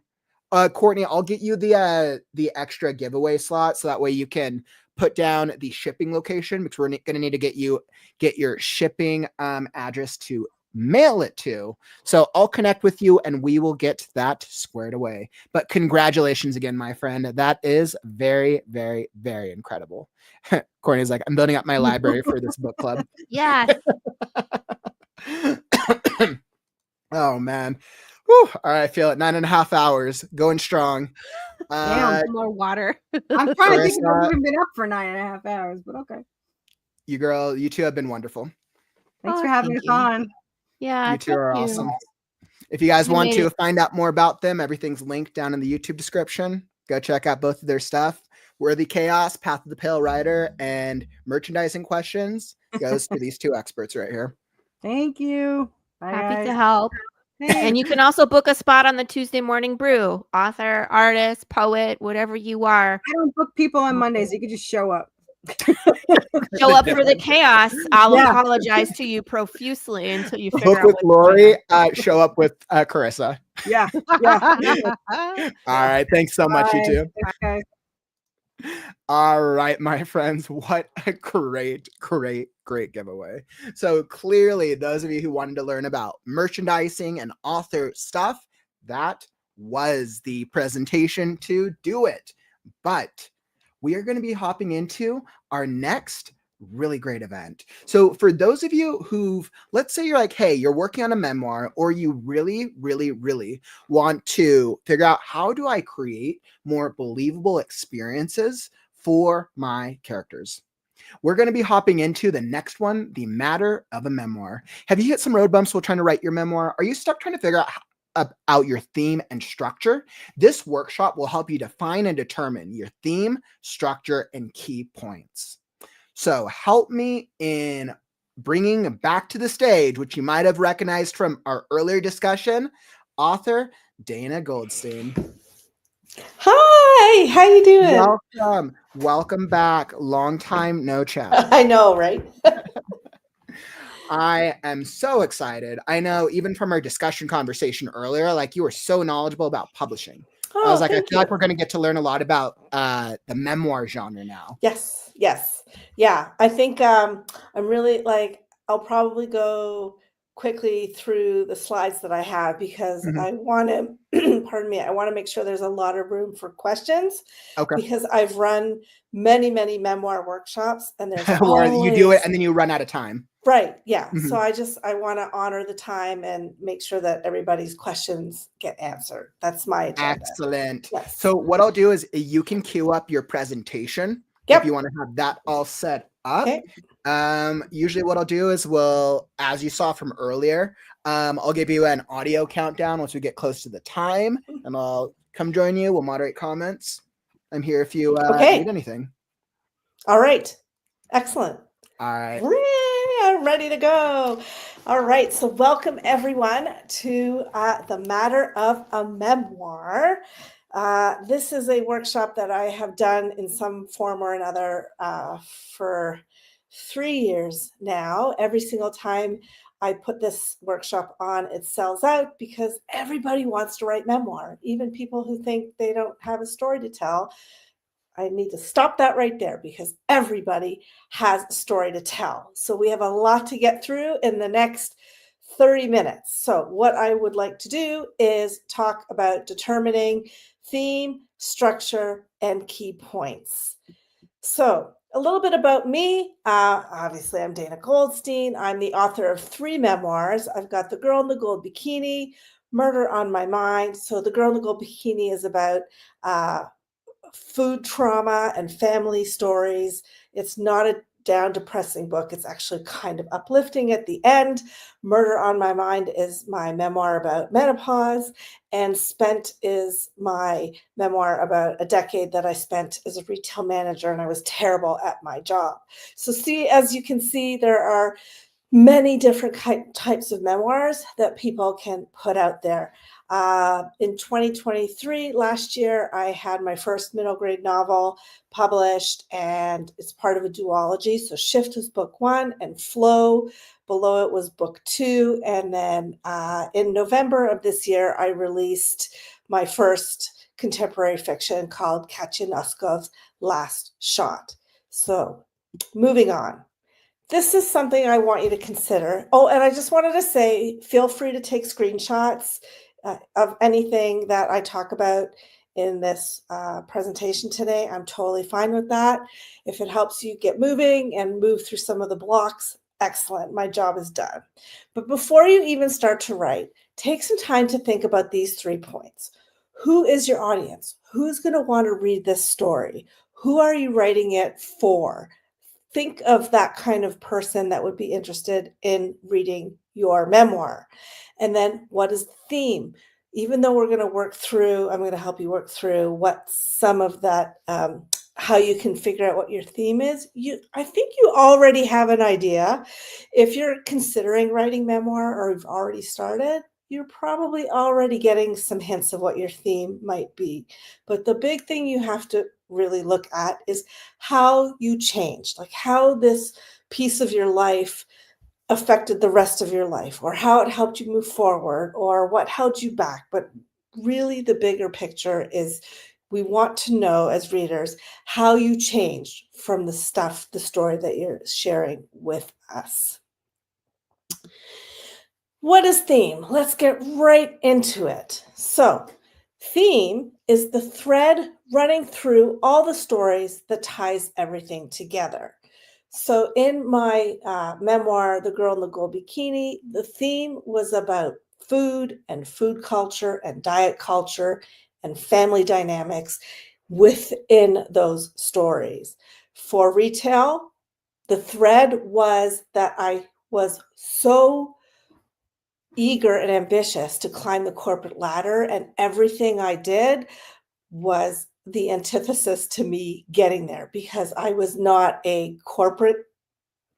Courtney, I'll get you the extra giveaway slot so that way you can put down the shipping location, because we're going to need to get your shipping address to mail it to. So I'll connect with you and we will get that squared away. But congratulations again, my friend. That is very, very, very incredible. Courtney's like, I'm building up my library for this book club. Yes. Oh man. Whew. All right, I feel it. 9.5 hours going strong. More water. I'm trying to think if I've even been up for 9.5 hours, but okay. You two have been wonderful. Thanks for having us on. Yeah, you two are awesome. If you guys want to find out more about them, everything's linked down in the YouTube description. Go check out both of their stuff. Worthy Chaos, Path of the Pale Rider, and merchandising questions goes to these two experts right here. Thank you. Bye, Happy guys. to help. And you can also book a spot on the Tuesday Morning Brew. Author, artist, poet, whatever you are. I don't book people on Mondays. You can just show up. Show up for the chaos. I'll apologize to you profusely until you figure out with Lori. Show up with Corissa. Yeah. All right. Thanks so much, you two. Okay. All right, my friends. What a great giveaway. So clearly, those of you who wanted to learn about merchandising and author stuff, that was the presentation to do it. But we are going to be hopping into our next really great event. So for those of you let's say you're like, hey, you're working on a memoir, or you really, really, really want to figure out, how do I create more believable experiences for my characters? We're going to be hopping into the next one, the matter of a memoir. Have you hit some road bumps while trying to write your memoir? Are you stuck trying to figure out your theme and structure? This workshop will help you define and determine your theme, structure, and key points. So help me in bringing back to the stage, which you might have recognized from our earlier discussion, author Dana Goldstein. Hi, how you doing? Welcome back. Long time no chat. I know, right? I am so excited. I know even from our discussion conversation earlier, like, you were so knowledgeable about publishing. I was like, I feel like we're going to get to learn a lot about the memoir genre now. Yes. Yeah, I think I'm really I'll probably go quickly through the slides that I have, because I want to, pardon me, I want to make sure there's a lot of room for questions. Okay. Because I've run many memoir workshops, and there's where you do it and then you run out of time. Right. Yeah. So I want to honor the time and make sure that everybody's questions get answered. That's my agenda. Excellent. Yes. So what I'll do is you can queue up your presentation if you want to have that all set up. Okay. Usually what I'll do is as you saw from earlier, I'll give you an audio countdown once we get close to the time, and I'll come join you. We'll moderate comments. I'm here if you need anything. All right. Excellent. All right. I'm ready to go. All right. So welcome everyone to the matter of a memoir. This is a workshop that I have done in some form or another for 3 years now. Every single time I put this workshop on, it sells out, because everybody wants to write memoir, even people who think they don't have a story to tell. I need to stop that right there, because everybody has a story to tell. So we have a lot to get through in the next 30 minutes. So what I would like to do is talk about determining theme, structure, and key points. So a little bit about me. Obviously, I'm Dana Goldstein. I'm the author of 3 memoirs. I've got The Girl in the Gold Bikini, Murder on My Mind. So The Girl in the Gold Bikini is about food trauma and family stories. It's not a down depressing book. It's actually kind of uplifting at the end. Murder on My Mind is my memoir about menopause, and Spent is my memoir about a decade that I spent as a retail manager, and I was terrible at my job. So as you can see, there are many different types of memoirs that people can put out there. In 2023, last year, I had my first middle grade novel published, and it's part of a duology. So Shift was book 1, and Flow below it was book 2. And then in November of this year, I released my first contemporary fiction called Katya Nuskov's Last Shot. So moving on. This is something I want you to consider. Oh, and I just wanted to say, feel free to take screenshots of anything that I talk about in this presentation today. I'm totally fine with that. If it helps you get moving and move through some of the blocks, excellent. My job is done. But before you even start to write, take some time to think about these 3 points. Who is your audience? Who's going to want to read this story? Who are you writing it for? Think of that kind of person that would be interested in reading your memoir. And then what is the theme? Even though I'm going to help you work through what some of that, how you can figure out what your theme is. I think you already have an idea. If you're considering writing memoir or you've already started, you're probably already getting some hints of what your theme might be. But the big thing you have to really look at is how you changed, like how this piece of your life affected the rest of your life, or how it helped you move forward, or what held you back. But really the bigger picture is we want to know as readers how you changed from the story that you're sharing with us. What is theme? Let's get right into it. So theme is the thread running through all the stories that ties everything together. So in my memoir, The Girl in the Gold Bikini, the theme was about food and food culture and diet culture and family dynamics within those stories. For retail, the thread was that I was so eager and ambitious to climb the corporate ladder, and everything I did was the antithesis to me getting there, because I was not a corporate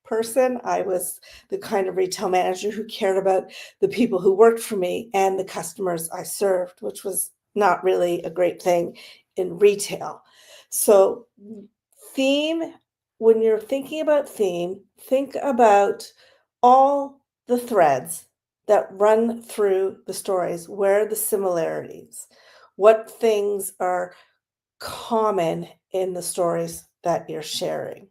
person. I was the kind of retail manager who cared about the people who worked for me and the customers I served, which was not really a great thing in retail. So theme, when you're thinking about theme, think about all the threads that run through the stories. Where are the similarities? What things are common in the stories that you're sharing?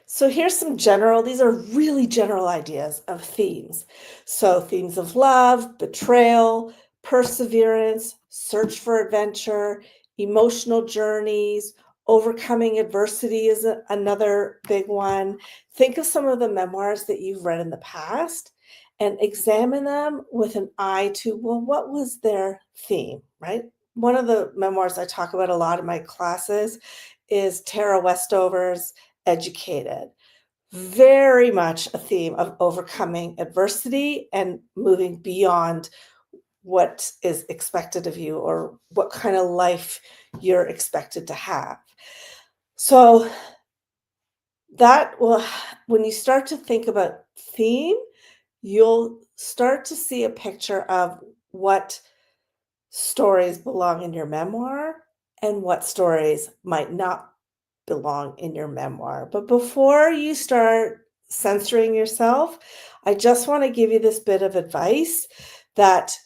So here's some general, these are really general ideas of themes. So themes of love, betrayal, perseverance, search for adventure, emotional journeys, overcoming adversity is another big one. Think of some of the memoirs that you've read in the past and examine them with an eye to, well, what was their theme, right? One of the memoirs I talk about a lot in my classes is Tara Westover's Educated. Very much a theme of overcoming adversity and moving beyond what is expected of you or what kind of life you're expected to have. So that will, when you start to think about theme, you'll start to see a picture of what stories belong in your memoir and what stories might not belong in your memoir. But before you start censoring yourself, I just want to give you this bit of advice that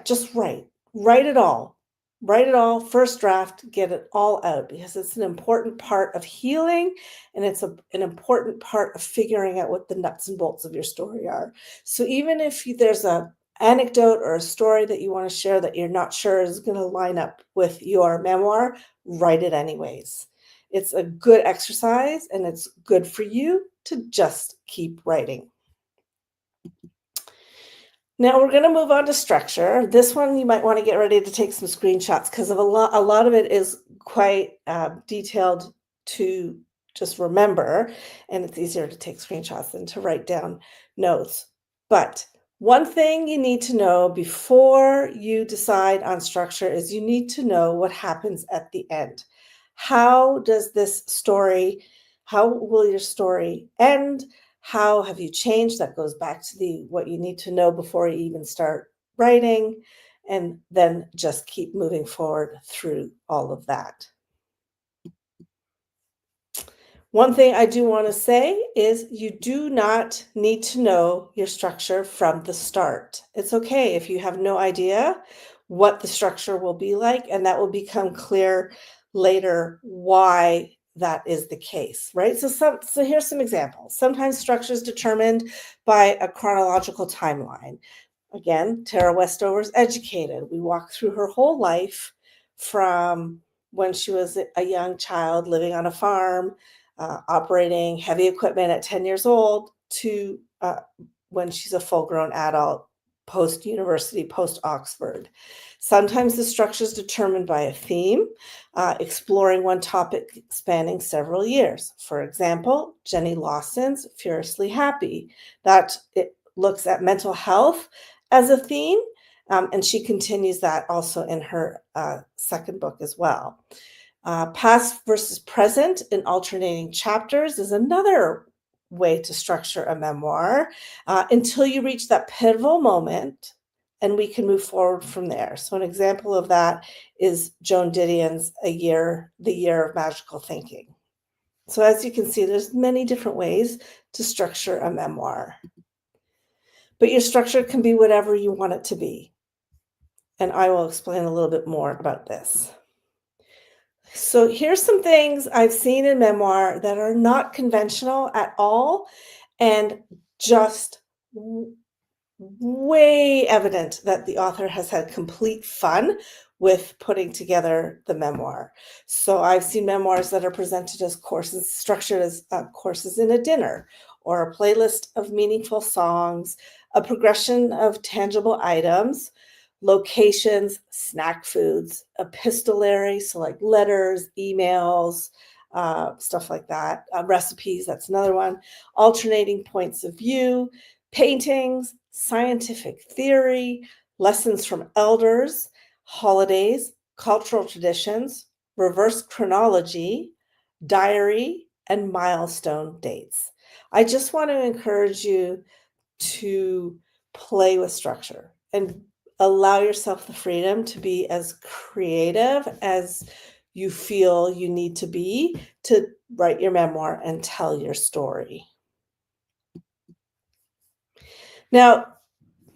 just write it all. Write it all, first draft, get it all out, because it's an important part of healing, and it's an important part of figuring out what the nuts and bolts of your story are. So even if there's a anecdote or a story that you want to share that you're not sure is going to line up with your memoir, write it anyways. It's a good exercise, and it's good for you to just keep writing. Now we're going to move on to structure. This one you might want to get ready to take some screenshots, because a lot of it is quite detailed to just remember, and it's easier to take screenshots than to write down notes. But one thing you need to know before you decide on structure is you need to know what happens at the end. How does this story, how will your story end? How have you changed? That goes back to what you need to know before you even start writing, and then just keep moving forward through all of that. One thing I do want to say is you do not need to know your structure from the start. It's okay if you have no idea what the structure will be like, and that will become clear later why that is the case, right? So here's some examples. Sometimes structure is determined by a chronological timeline. Again, Tara Westover's Educated. We walk through her whole life from when she was a young child living on a farm, operating heavy equipment at 10 years old, to when she's a full-grown adult, post-university, post-Oxford. Sometimes the structure is determined by a theme, exploring one topic spanning several years. For example, Jenny Lawson's Furiously Happy. That it looks at mental health as a theme, and she continues that also in her second book as well. Past versus present in alternating chapters is another way to structure a memoir, until you reach that pivotal moment, and we can move forward from there. So an example of that is Joan Didion's The Year of Magical Thinking. So as you can see, there's many different ways to structure a memoir. But your structure can be whatever you want it to be. And I will explain a little bit more about this. So here's some things I've seen in memoir that are not conventional at all, and just way evident that the author has had complete fun with putting together the memoir. So I've seen memoirs that are presented as courses, structured as courses in a dinner, or a playlist of meaningful songs, a progression of tangible items, locations, snack foods, epistolary, so like letters, emails, stuff like that, recipes, that's another one, alternating points of view, paintings, scientific theory, lessons from elders, holidays, cultural traditions, reverse chronology, diary, and milestone dates. I just want to encourage you to play with structure and allow yourself the freedom to be as creative as you feel you need to be to write your memoir and tell your story. Now,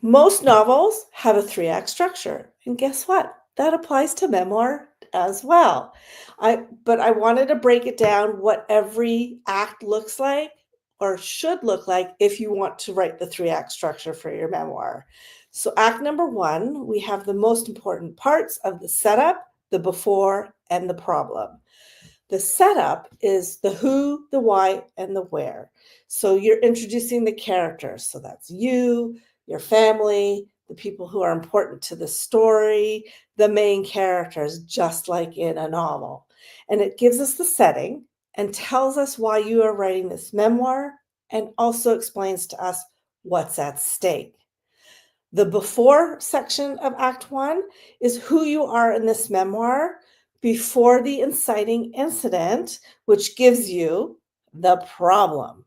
most novels have a 3-act structure, and guess what? That applies to memoir as well. But I wanted to break it down what every act looks like or should look like if you want to write the 3-act structure for your memoir. So act number 1, we have the most important parts of the setup, the before, and the problem. The setup is the who, the why, and the where. So you're introducing the characters. So that's you, your family, the people who are important to the story, the main characters, just like in a novel. And it gives us the setting and tells us why you are writing this memoir, and also explains to us what's at stake. The before section of Act 1 is who you are in this memoir before the inciting incident, which gives you the problem.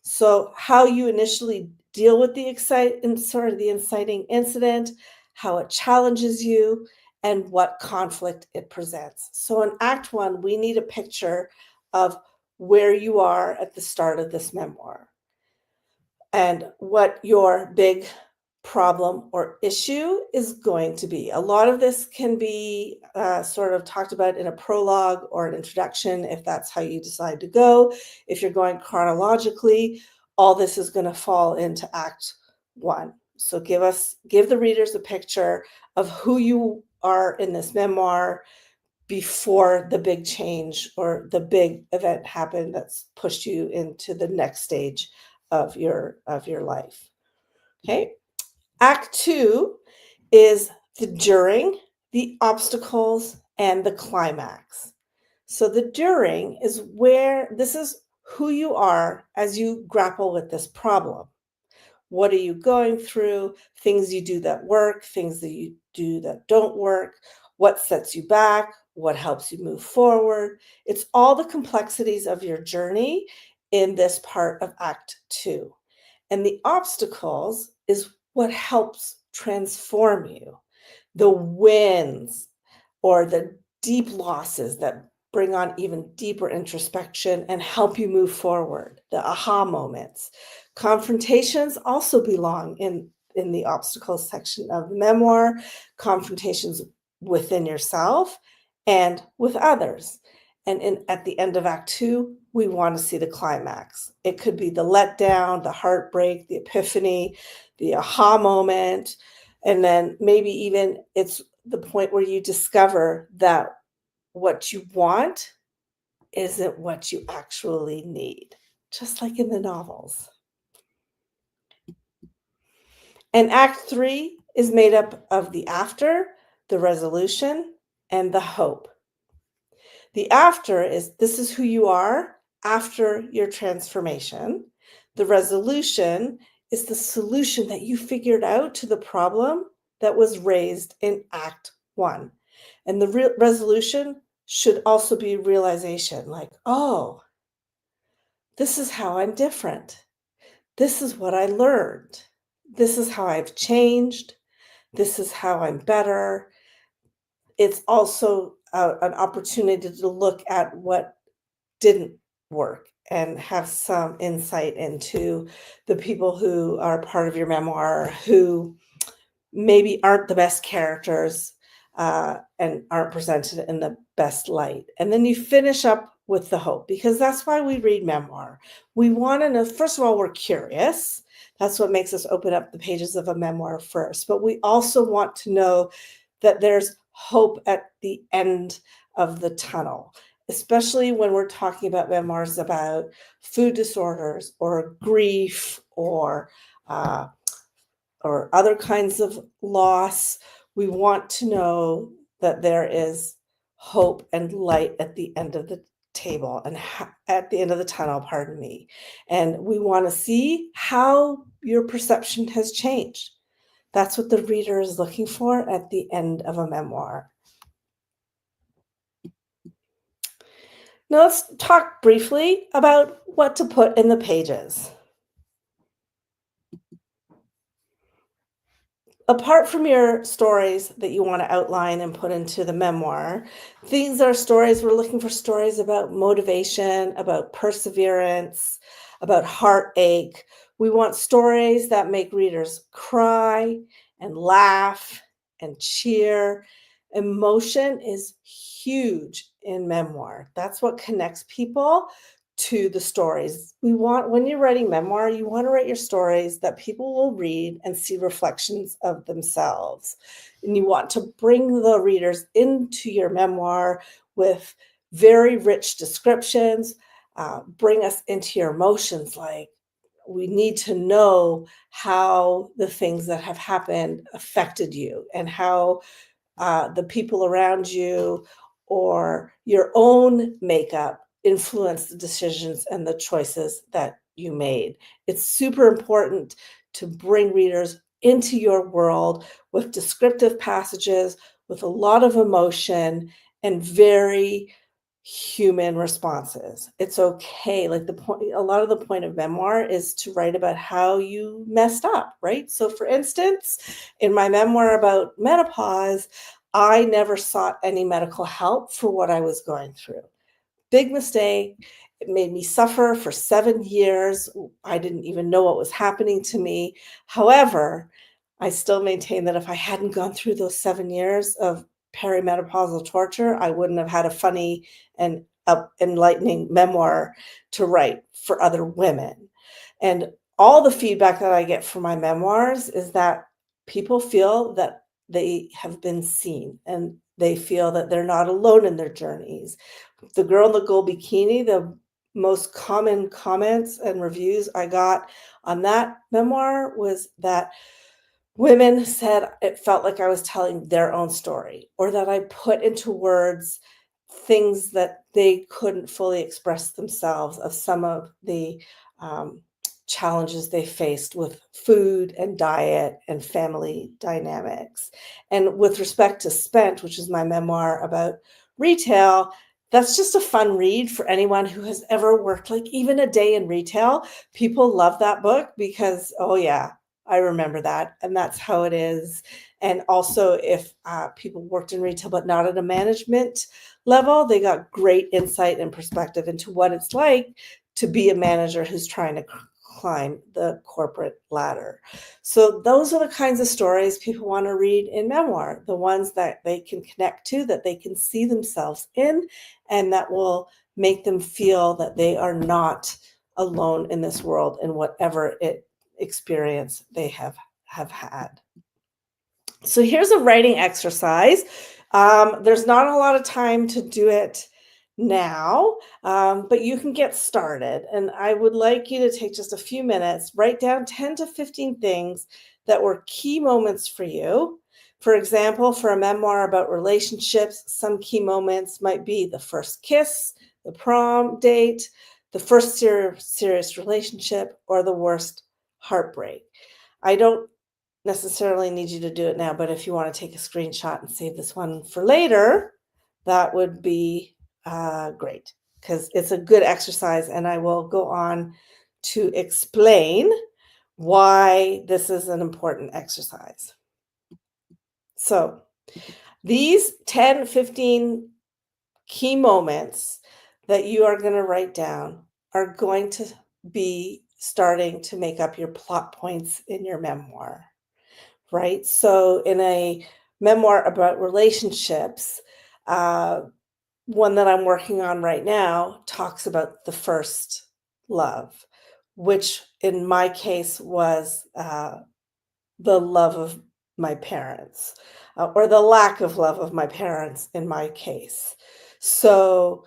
So how you initially deal with the inciting incident, how it challenges you, and what conflict it presents. So in Act 1, we need a picture of where you are at the start of this memoir and what your big problem or issue is going to be. A lot of this can be sort of talked about in a prologue or an introduction, if that's how you decide to go. If you're going chronologically, all this is going to fall into Act 1. So give the readers a picture of who you are in this memoir before the big change or the big event happened that's pushed you into the next stage of your life. Okay. Act 2 is the during, the obstacles, and the climax. So the during is this is who you are as you grapple with this problem. What are you going through? Things you do that work, things that you do that don't work, what sets you back, what helps you move forward. It's all the complexities of your journey in this part of Act 2. And the obstacles is what helps transform you. The wins or the deep losses that bring on even deeper introspection and help you move forward. The aha moments. Confrontations also belong in the obstacles section of the memoir. Confrontations within yourself and with others. And at the end of Act 2, we want to see the climax. It could be the letdown, the heartbreak, the epiphany, the aha moment, and then maybe even it's the point where you discover that what you want isn't what you actually need, just like in the novels. And Act 3 is made up of the after, the resolution, and the hope. The after is this is who you are after your transformation. The resolution is the solution that you figured out to the problem that was raised in Act 1. And the resolution should also be realization, like, oh, this is how I'm different. This is what I learned. This is how I've changed. This is how I'm better. It's also an opportunity to look at what didn't work and have some insight into the people who are part of your memoir who maybe aren't the best characters and aren't presented in the best light. And then you finish up with the hope, because that's why we read memoir. We want to know, first of all, we're curious. That's what makes us open up the pages of a memoir first. But we also want to know that there's hope at the end of the tunnel, especially when we're talking about memoirs about food disorders or grief or other kinds of loss. We want to know that there is hope and light at the end of the table and at the end of the tunnel, pardon me. And we want to see how your perception has changed. That's what the reader is looking for at the end of a memoir. Now let's talk briefly about what to put in the pages. Apart from your stories that you want to outline and put into the memoir, these are stories, we're looking for stories about motivation, about perseverance, about heartache. We want stories that make readers cry and laugh and cheer. Emotion is huge in memoir. That's what connects people to the stories. When you're writing memoir, you want to write your stories that people will read and see reflections of themselves. And you want to bring the readers into your memoir with very rich descriptions, bring us into your emotions. Like, we need to know how the things that have happened affected you and how the people around you or your own makeup influence the decisions and the choices that you made. It's super important to bring readers into your world with descriptive passages, with a lot of emotion and very human responses. It's okay. Like a lot of the point of memoir is to write about how you messed up, right? So for instance, in my memoir about menopause, I never sought any medical help for what I was going through. Big mistake. It made me suffer for 7 years. I didn't even know what was happening to me. However, I still maintain that if I hadn't gone through those 7 years of perimenopausal torture, I wouldn't have had a funny and enlightening memoir to write for other women. And all the feedback that I get from my memoirs is that people feel that they have been seen and they feel that they're not alone in their journeys. The Girl in the Gold Bikini, the most common comments and reviews I got on that memoir was that women said it felt like I was telling their own story, or that I put into words things that they couldn't fully express themselves of some of the challenges they faced with food and diet and family dynamics. And with respect to Spent, which is my memoir about retail, that's just a fun read for anyone who has ever worked like even a day in retail. People love that book because, oh yeah, I remember that. And that's how it is. And also if people worked in retail, but not at a management level, they got great insight and perspective into what it's like to be a manager who's trying to climb the corporate ladder. So those are the kinds of stories people want to read in memoir, the ones that they can connect to, that they can see themselves in, and that will make them feel that they are not alone in this world in whatever experience they have had. So here's a writing exercise. There's not a lot of time to do it now, but you can get started. And I would like you to take just a few minutes, write down 10 to 15 things that were key moments for you. For example, for a memoir about relationships, some key moments might be the first kiss, the prom date, the first serious relationship, or the worst heartbreak. I don't necessarily need you to do it now, but if you want to take a screenshot and save this one for later, that would be great, because it's a good exercise, and I will go on to explain why this is an important exercise. So these 10, 15 key moments that you are going to write down are going to be starting to make up your plot points in your memoir, right? So in a memoir about relationships, one that I'm working on right now talks about the first love, which in my case was the love of my parents, or the lack of love of my parents in my case. So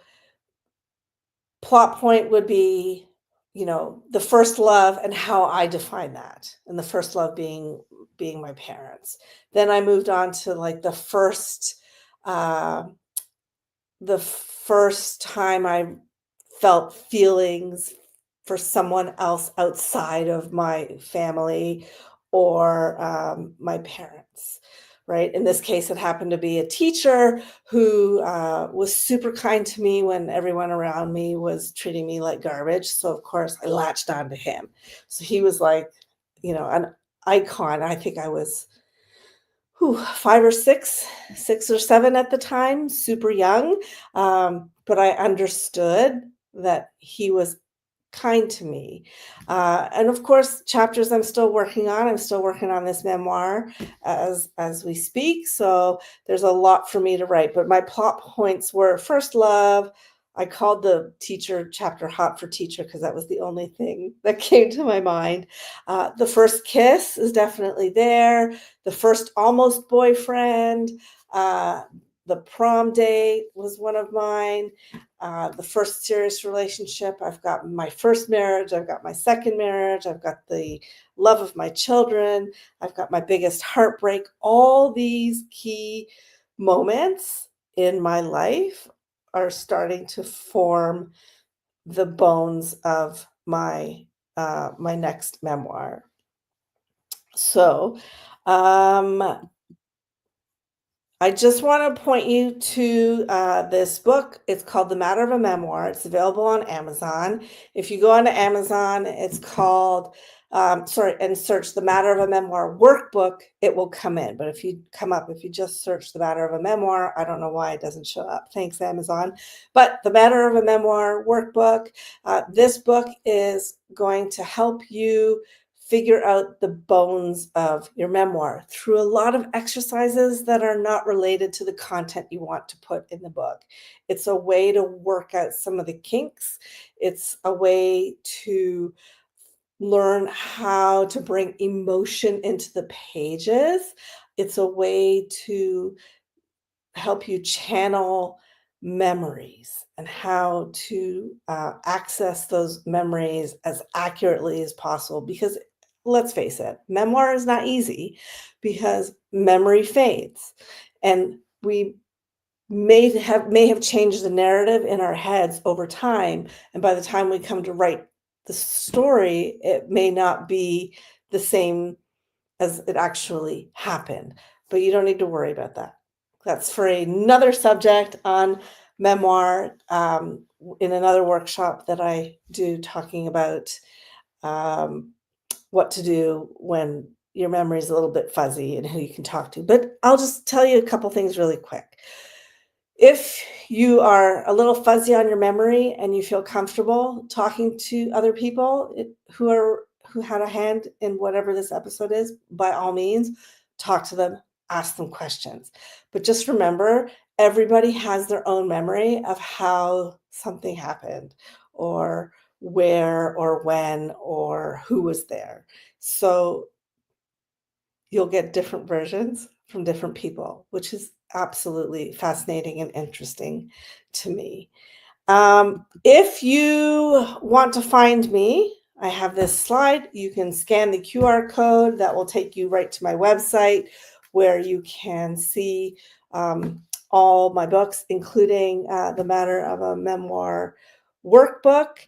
plot point would be, the first love and how I define that, and the first love being my parents. Then I moved on to like uh, the first time I felt feelings for someone else outside of my family or my parents, right? In this case, it happened to be a teacher who was super kind to me when everyone around me was treating me like garbage. So, of course, I latched onto him. So he was like, an icon. I think I was 5 or 6 or 7 at the time, super young. But I understood that he was kind to me. And of course, chapters I'm still working on. I'm still working on this memoir as we speak. So there's a lot for me to write. But my plot points were first love. I called the teacher chapter Hot for Teacher because that was the only thing that came to my mind. The first kiss is definitely there. The first almost boyfriend. The prom date was one of mine. The first serious relationship. I've got my first marriage. I've got my second marriage. I've got the love of my children. I've got my biggest heartbreak. All these key moments in my life are starting to form the bones of my my next memoir. So, I just want to point you to this book. It's called The Matter of a Memoir. It's available on Amazon. If you go onto Amazon, it's called, and search The Matter of a Memoir workbook, it will come in. But if you just search The Matter of a Memoir, I don't know why it doesn't show up. Thanks, Amazon. But The Matter of a Memoir workbook, this book is going to help you figure out the bones of your memoir through a lot of exercises that are not related to the content you want to put in the book. It's a way to work out some of the kinks. It's a way to learn how to bring emotion into the pages. It's a way to help you channel memories and how to access those memories as accurately as possible, because let's face it, memoir is not easy because memory fades, and we may have changed the narrative in our heads over time, and by the time we come to write the story, it may not be the same as it actually happened. But you don't need to worry about that. That's for another subject on memoir, in another workshop that I do, talking about what to do when your memory is a little bit fuzzy and who you can talk to. But I'll just tell you a couple things really quick. If you are a little fuzzy on your memory and you feel comfortable talking to other people who had a hand in whatever this episode is, by all means, talk to them, ask them questions. But just remember, everybody has their own memory of how something happened, or where or when or who was there. So you'll get different versions from different people, which is absolutely fascinating and interesting to me. If you want to find me, I have this slide. You can scan the QR code that will take you right to my website, where you can see all my books, including The Matter of a Memoir workbook.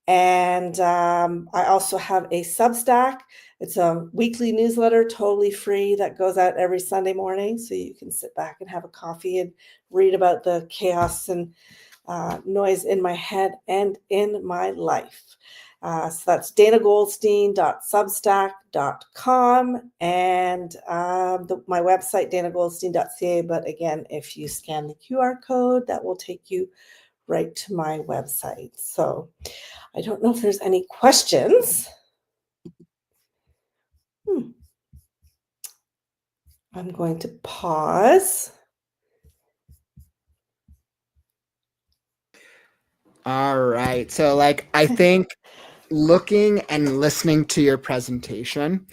And I also have a Substack. It's a weekly newsletter, totally free, that goes out every Sunday morning. So you can sit back and have a coffee and read about the chaos and noise in my head and in my life. So that's danagoldstein.substack.com and my website, danagoldstein.ca. But again, if you scan the QR code, that will take you right to my website. So I don't know if there's any questions. I'm going to pause. All right. So I think looking and listening to your presentation,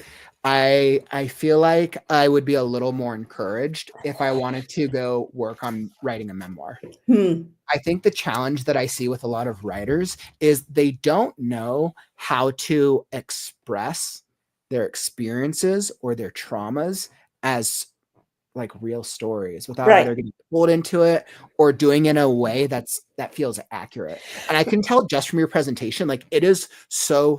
I feel like I would be a little more encouraged if I wanted to go work on writing a memoir. I think the challenge that I see with a lot of writers is they don't know how to express their experiences or their traumas as like real stories without either getting pulled into it or doing it in a way that feels accurate. And I can tell just from your presentation, like it is so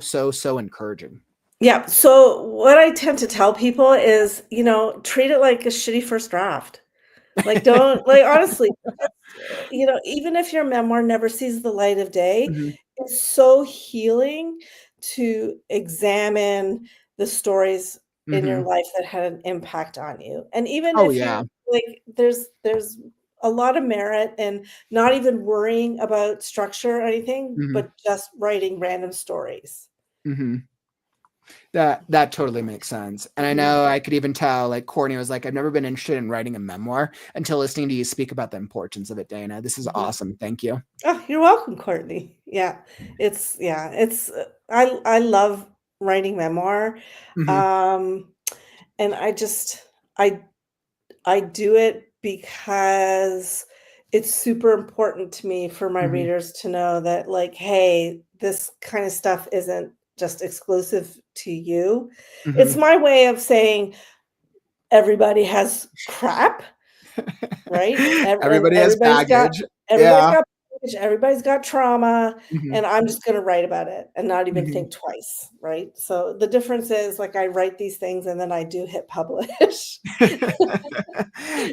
encouraging. Yeah. So what I tend to tell people is, treat it like a shitty first draft. Like, don't, like, honestly, even if your memoir never sees the light of day, it's so healing to examine the stories in your life that had an impact on you. And even if you like, there's a lot of merit in not even worrying about structure or anything, but just writing random stories. That totally makes sense. And I know I could even tell, like, Courtney was like, I've never been interested in writing a memoir until listening to you speak about the importance of it, Dana. This is awesome. Thank you. Oh, you're welcome, Courtney. Yeah. I love writing memoir. And I do it because it's super important to me for my readers to know that, like, hey, this kind of stuff isn't just exclusive to you. It's my way of saying everybody has crap, right? Everybody has baggage. Everybody's got trauma, and I'm just going to write about it and not even think twice, right? So the difference is, like, I write these things and then I do hit publish.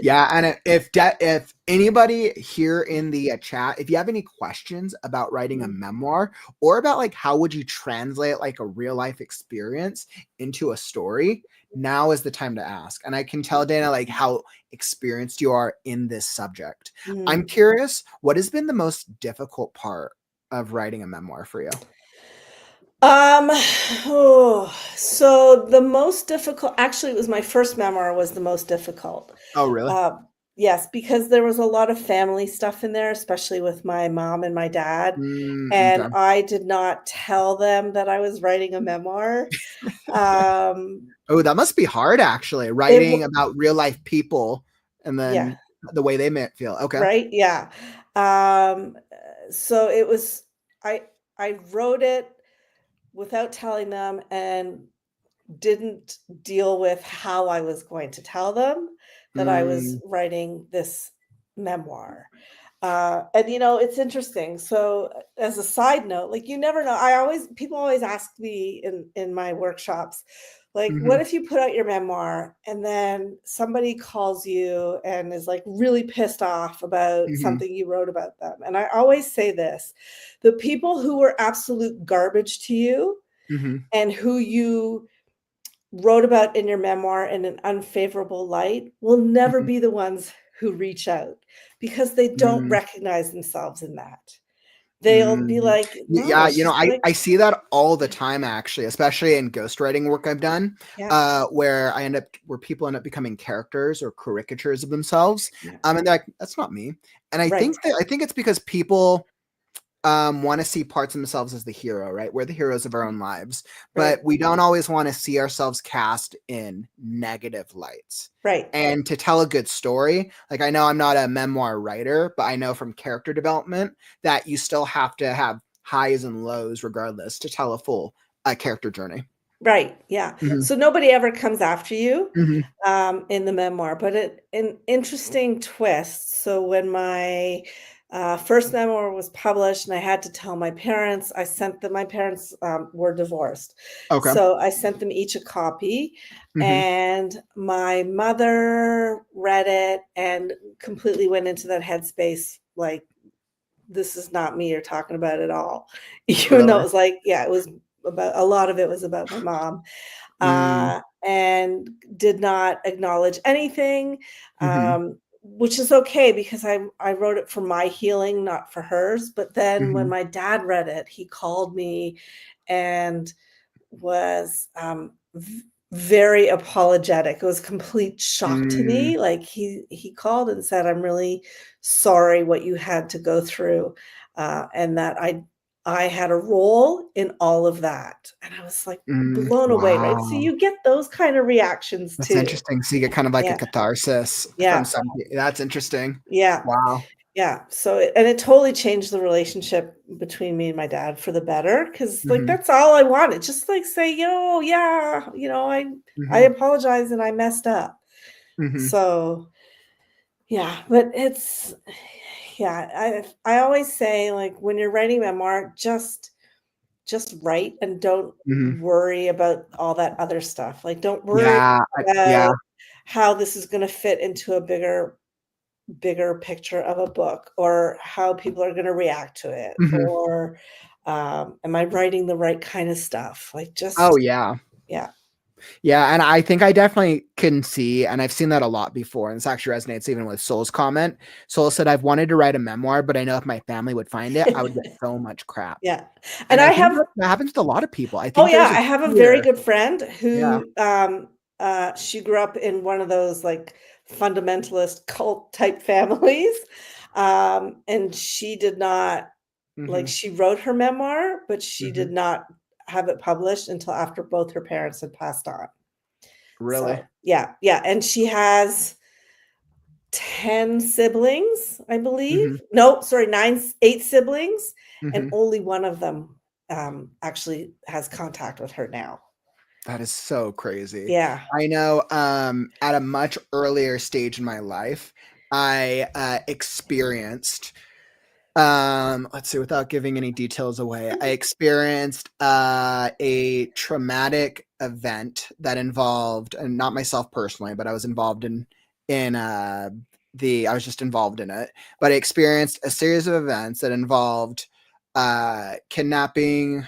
Yeah, and if anybody here in the chat, if you have any questions about writing a memoir or about like how would you translate like a real life experience into a story, now is the time to ask. And I can tell, Dana, like how experienced you are in this subject. I'm curious, what has been the most difficult part of writing a memoir for you? So the most difficult, actually, it was my first memoir was the most difficult. Oh, really? Yes, because there was a lot of family stuff in there, especially with my mom and my dad. And Okay. I did not tell them that I was writing a memoir. Oh, that must be hard, actually, writing about real life people and then the way they might feel. Okay. Right? Yeah. So it was, I wrote it without telling them and didn't deal with how I was going to tell them that I was writing this memoir. And it's interesting. So as a side note, like, you never know. People always ask me in my workshops, like, what if you put out your memoir and then somebody calls you and is like really pissed off about something you wrote about them? And I always say this: the people who were absolute garbage to you and who you wrote about in your memoir in an unfavorable light will never be the ones who reach out, because they don't recognize themselves in that. They'll be like, no, yeah, I see that all the time, actually, especially in ghostwriting work I've done, where people end up becoming characters or caricatures of themselves. And they're like, that's not me. And I think it's because people want to see parts of themselves as the hero, right? We're the heroes of our own lives, but we don't always want to see ourselves cast in negative lights. Right. And to tell a good story, like, I know I'm not a memoir writer, but I know from character development that you still have to have highs and lows regardless to tell a full character journey. Right. Yeah. So nobody ever comes after you in the memoir, but an interesting twist. So when my first memoir was published and I had to tell my parents, my parents were divorced. Okay. So I sent them each a copy, and my mother read it and completely went into that headspace, like, this is not me you're talking about at all. Even though it was like, it was about, a lot of it was about my mom, and did not acknowledge anything, which is okay, because I wrote it for my healing, not for hers. But then when my dad read it, he called me and was very apologetic. It was a complete shock to me. Like, he called and said, I'm really sorry what you had to go through, and that I had a role in all of that. And I was like blown away, right? So Wow. you get those kind of reactions That's too. interesting. So you get kind of like Yeah. a catharsis Yeah. from somebody. That's interesting. Yeah. Wow. Yeah. So, and it totally changed the relationship between me and my dad for the better. Cause like, that's all I wanted. Just like say, yeah, I apologize and I messed up. So yeah, but it's, yeah, I always say, like, when you're writing memoir, just write and don't worry about all that other stuff. Like, don't worry about how this is going to fit into a bigger picture of a book, or how people are going to react to it, or am I writing the right kind of stuff? Like, just yeah, and I think I definitely can see, and I've seen that a lot before, and this actually resonates even with Soul's comment. Soul said, I've wanted to write a memoir, but I know if my family would find it, I would get so much crap. Yeah. And I think that happens to a lot of people. I think I have a very good friend who she grew up in one of those like fundamentalist cult type families. And she did not like, she wrote her memoir, but she did not have it published until after both her parents had passed on. Really? So, yeah. And she has 10 siblings, I believe. No, sorry, 8 siblings. And only one of them actually has contact with her now. That is so crazy. Yeah. I know at a much earlier stage in my life, I experienced let's see, without giving any details away, I experienced a traumatic event that involved, and not myself personally, but I was involved I was just involved in it, but I experienced a series of events that involved kidnapping,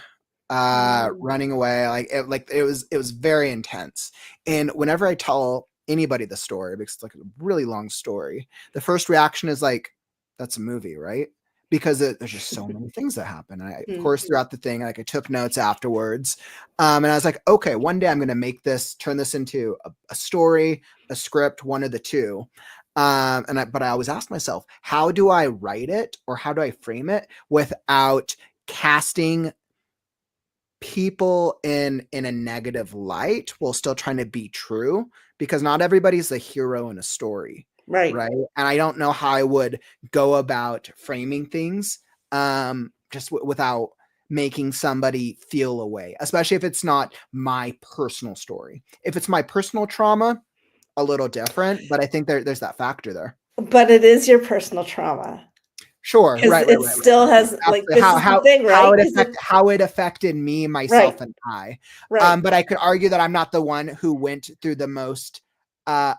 running away. It was very intense. And whenever I tell anybody the story, because it's like a really long story, the first reaction is like, that's a movie, right? Because there's just so many things that happen. And of course, throughout the thing, like, I took notes afterwards. And I was like, okay, one day I'm going to turn this into a story, a script, one of the two. But I always ask myself, how do I write it, or how do I frame it without casting people in a negative light while still trying to be true? Because not everybody's the hero in a story. Right. And I don't know how I would go about framing things just without making somebody feel a way, especially if it's not my personal story. If it's my personal trauma, a little different, but I think there's that factor there. But it is your personal trauma. Sure. Right. It still has like, this is the thing, right? How it affected me, myself, and I. Right. But I could argue that I'm not the one who went through the most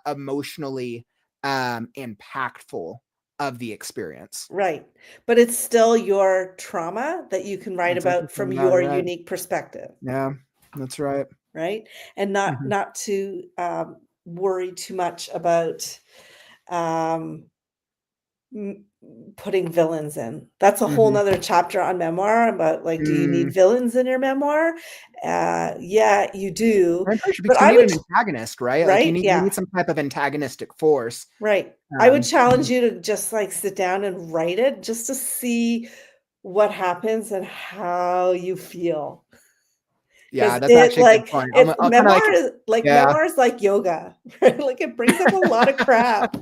emotionally impactful of the experience. Right. But it's still your trauma that you can write about from your unique perspective. Yeah, that's right. Right. And not to worry too much about putting villains in. That's a whole nother chapter on memoir about, like, do you need villains in your memoir? Yeah, you do. But you need an antagonist, right? Like, you need some type of antagonistic force. Right. I would challenge you to just like sit down and write it, just to see what happens and how you feel. Yeah, that's actually a good point. Memoir is like yoga, right? Like, it brings up a lot of crap.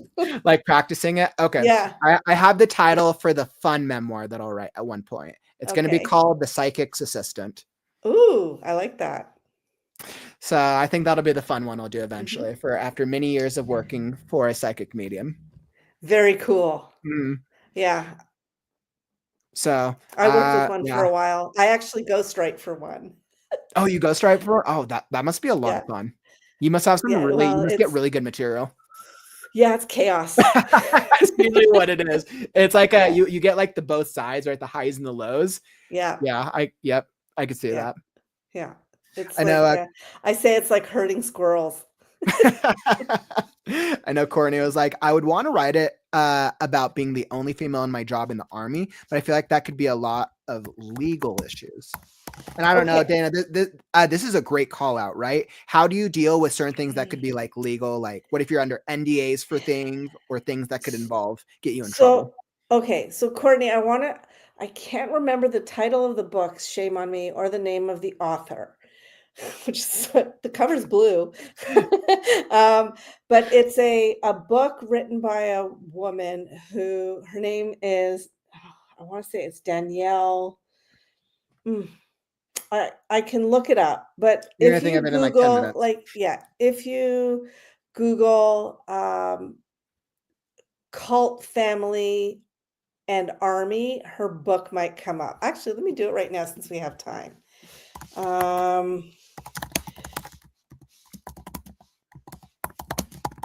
Like practicing it. Okay. Yeah. I have the title for the fun memoir that I'll write at one point. It's going to be called The Psychic's Assistant. Ooh, I like that. So I think that'll be the fun one I'll do eventually, for after many years of working for a psychic medium. Very cool. Yeah. So I worked with one for a while. I actually ghostwrite for one. Oh, you ghostwrite for? Oh, that must be a lot of fun. You must have some you must get really good material. Yeah, it's chaos. That's usually what it is. It's like you get like the both sides, right? The highs and the lows. Yeah. Yeah. I could see that. Yeah. It's I know. I say it's like herding squirrels. I know Courtney was like, I would want to write it about being the only female in my job in the Army, but I feel like that could be a lot of legal issues. And I don't know, Dana, this is a great call out, right? How do you deal with certain things that could be like legal? Like, what if you're under NDAs for things, or things that could get you in trouble? Okay. So Courtney, I want I can't remember the title of the book, shame on me, or the name of the author, which is the cover's blue. um, but it's a book written by a woman who her name is, I want to say it's Danielle. Mm, I can look it up, but You're gonna if think you of it in like 10 Google, minutes. if you Google cult family and army, her book might come up. Actually, let me do it right now since we have time.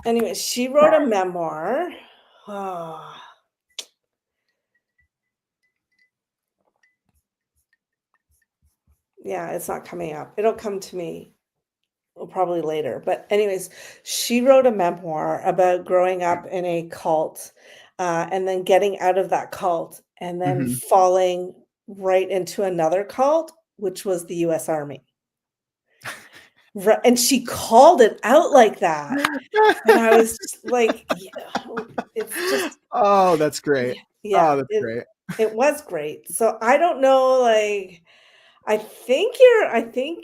Anyway, she wrote a memoir. Oh. Yeah, it's not coming up. It'll come to me probably later. But anyways, she wrote a memoir about growing up in a cult and then getting out of that cult and then Mhm. falling right into another cult, which was the US Army. And she called it out like that. And I was just like, it's just, Oh, that's great. yeah, Oh, that's great. it was great. So I don't know, like, I think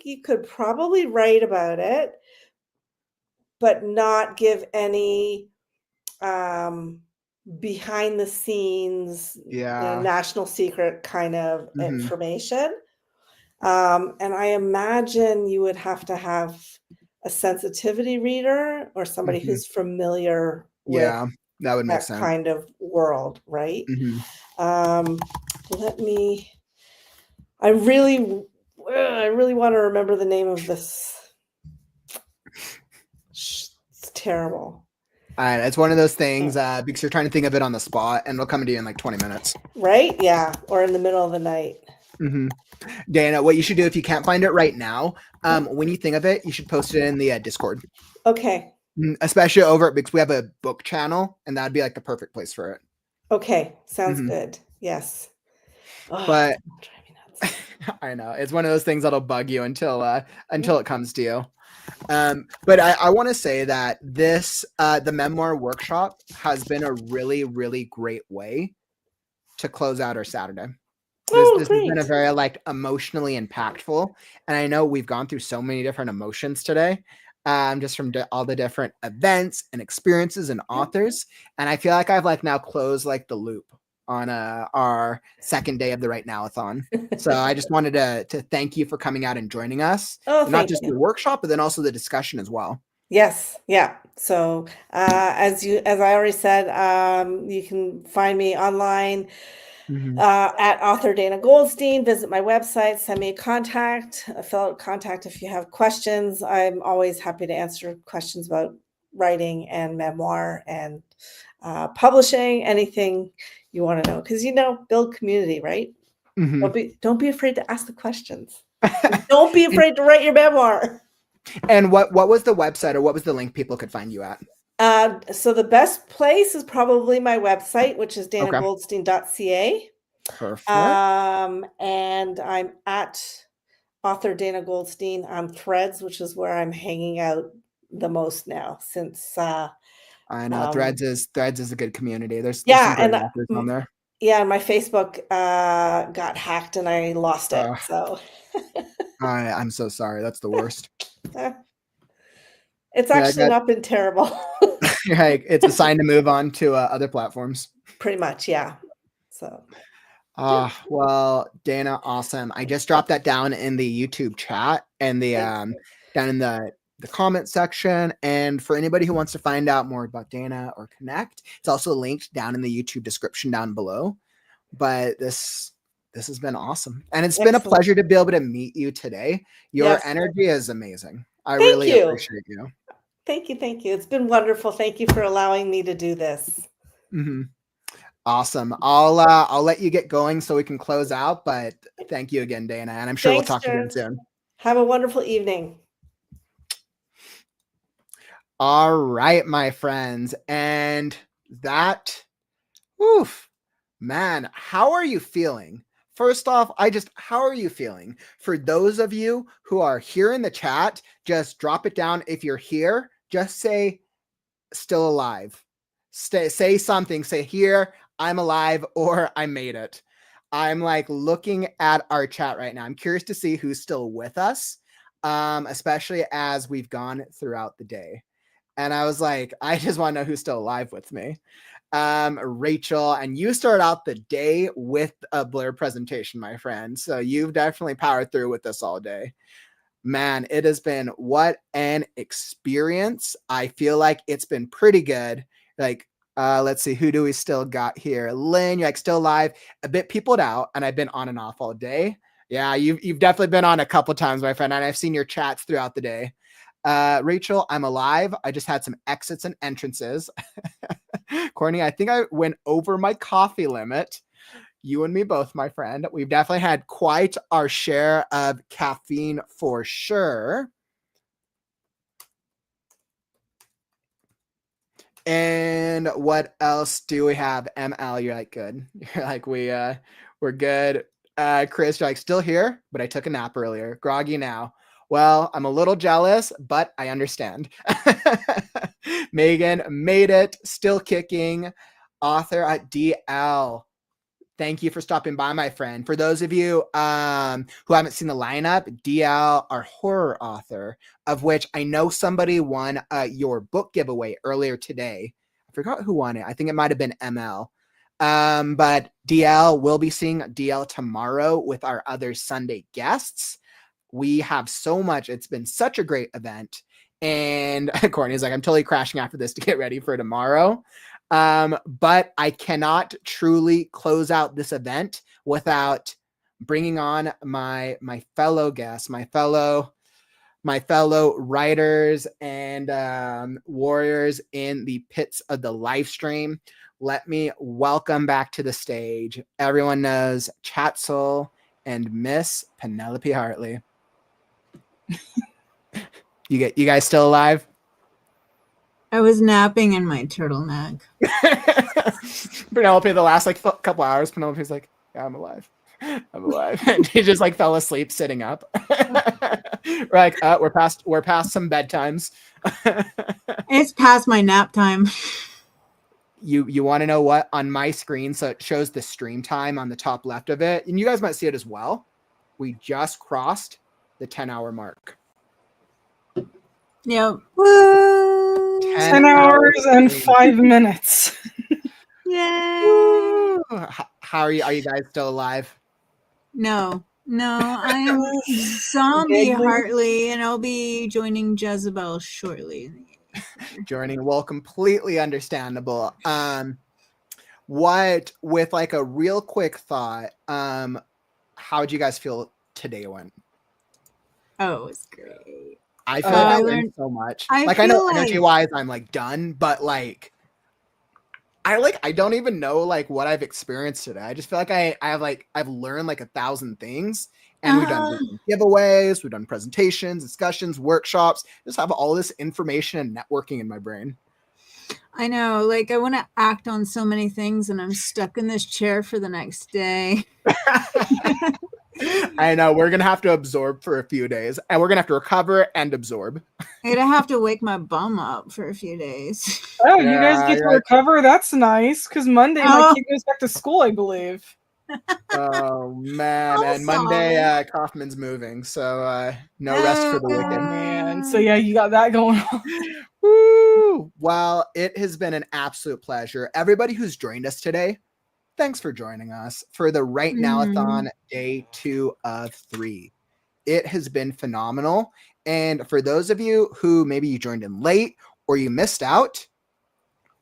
you could probably write about it, but not give any behind the scenes, Yeah. national secret kind of Mhm. information. And I imagine you would have to have a sensitivity reader or somebody Mhm. who's familiar with Yeah, that would make that sense. kind of world, right? Mhm. Um, let me. I really want to remember the name of this. It's terrible. It's one of those things because you're trying to think of it on the spot, and it'll come to you in like 20 minutes. Right? Yeah, or in the middle of the night. Mhm. Dana, what you should do if you can't find it right now, when you think of it, you should post it in the Discord. Okay. Especially over because we have a book channel, and that'd be like the perfect place for it. Okay. Sounds Mhm. good. Yes. Oh, But drive me nuts. I know it's one of those things that'll bug you until it comes to you. But I want to say that this the memoir workshop has been a really, really great way to close out our Saturday. Oh, This has been a great. very like emotionally impactful, and I know we've gone through so many different emotions today, just from all the different events and experiences and authors, and I feel like I've like now closed like the loop on our second day of the WriteNow-a-thon. So I just wanted to thank you for coming out and joining us, Oh, and not thank just you. the workshop, but then also the discussion as well. Yes. Yeah. So, as I already said, you can find me online at author Dana Goldstein. Visit my website, send me fill out contact if you have questions. I'm always happy to answer questions about writing and memoir and publishing, anything you want to know. Because build community, right? Don't be afraid to ask the questions. Don't be afraid to write your memoir. And what was the website or what was the link people could find you at? So the best place is probably my website, which is Okay. danagoldstein.ca. Perfect. And I'm at author Dana Goldstein on Threads, which is where I'm hanging out the most now since I know Threads is a good community. There's yeah, some great and authors on there. yeah, my Facebook got hacked and I lost it. So I'm so sorry. That's the worst. It's actually not been terrible. Like, it's a sign to move on to other platforms. Pretty much, yeah. So well, Dana, awesome. I just dropped that down in the YouTube chat and the down in the comment section. And for anybody who wants to find out more about Dana or connect, it's also linked down in the YouTube description down below. But this has been awesome. And it's been a pleasure to be able to meet you today. Your energy is amazing. I really appreciate you. Thank you. Thank you. It's been wonderful. Thank you for allowing me to do this. Awesome. I'll let you get going so we can close out, but thank you again, Dana. And I'm sure we'll talk again soon. Have a wonderful evening. All right, my friends. And that, man, how are you feeling? First off, how are you feeling? For those of you who are here in the chat, just drop it down. If you're here, just say still alive. Say something, say here, I'm alive, or I made it. I'm like looking at our chat right now. I'm curious to see who's still with us, especially as we've gone throughout the day. And I was like, I just want to know who's still alive with me. Rachel, and you start out the day with a blur presentation, my friend. So you've definitely powered through with us all day. Man, it has been what an experience. I feel like it's been pretty good. Like, let's see, who do we still got here? Lynn, you're like still live, a bit peopled out, and I've been on and off all day. Yeah, you've definitely been on a couple times, my friend, and I've seen your chats throughout the day. Rachel, I'm alive. I just had some exits and entrances. Courtney, I think I went over my coffee limit. You and me both, my friend. We've definitely had quite our share of caffeine for sure. And what else do we have? ML, you're like, good. You're like, we're good. Chris, you're like, still here, but I took a nap earlier. Groggy now. Well, I'm a little jealous, but I understand. Megan made it, still kicking. Author at DL. Thank you for stopping by, my friend. For those of you who haven't seen the lineup, DL, our horror author, of which I know somebody won your book giveaway earlier today. I forgot who won it. I think it might have been ML. But DL, will be seeing DL tomorrow with our other Sunday guests. We have so much. It's been such a great event. And Courtney's like, I'm totally crashing after this to get ready for tomorrow. But I cannot truly close out this event without bringing on my fellow guests, my fellow writers and warriors in the pits of the live stream. Let me welcome back to the stage. Everyone knows Chatsoul and Miss Penelope Hartley. You guys still alive? I was napping in my turtleneck. Penelope, the last like couple hours, Penelope's like, yeah, I'm alive. I'm alive. And she just like fell asleep sitting up. We're like, we're past some bedtimes. It's past my nap time. You want to know what? On my screen, so it shows the stream time on the top left of it, and you guys might see it as well. We just crossed the 10-hour mark. Yep. 10 hours and 5 minutes. Yay! How are you? Are you guys still alive? No, I am Zombie Hartley, and I'll be joining Jezebel shortly. Joining, well, completely understandable. What with like a real quick thought, how do you guys feel today went? Oh, it's great. I feel like I learned so much. I know energy wise I'm like done, but like I don't even know like what I've experienced today. I just feel like I've learned like 1,000 things, and we've done giveaways, we've done presentations, discussions, workshops, just have all this information and networking in my brain. I know, like I want to act on so many things, and I'm stuck in this chair for the next day. I know, we're gonna have to absorb for a few days, and we're gonna have to recover and absorb. I'm gonna have to wake my bum up for a few days. Oh, you guys get to recover? That's nice, because Monday my kid goes back to school, I believe. Oh man, and Monday Kaufman's moving, so no rest for the wicked. Man, so yeah, you got that going on. Woo! Well, it has been an absolute pleasure. Everybody who's joined us today, thanks for joining us for the Right Now-a-thon day 2 of 3. It has been phenomenal. And for those of you who maybe you joined in late or you missed out,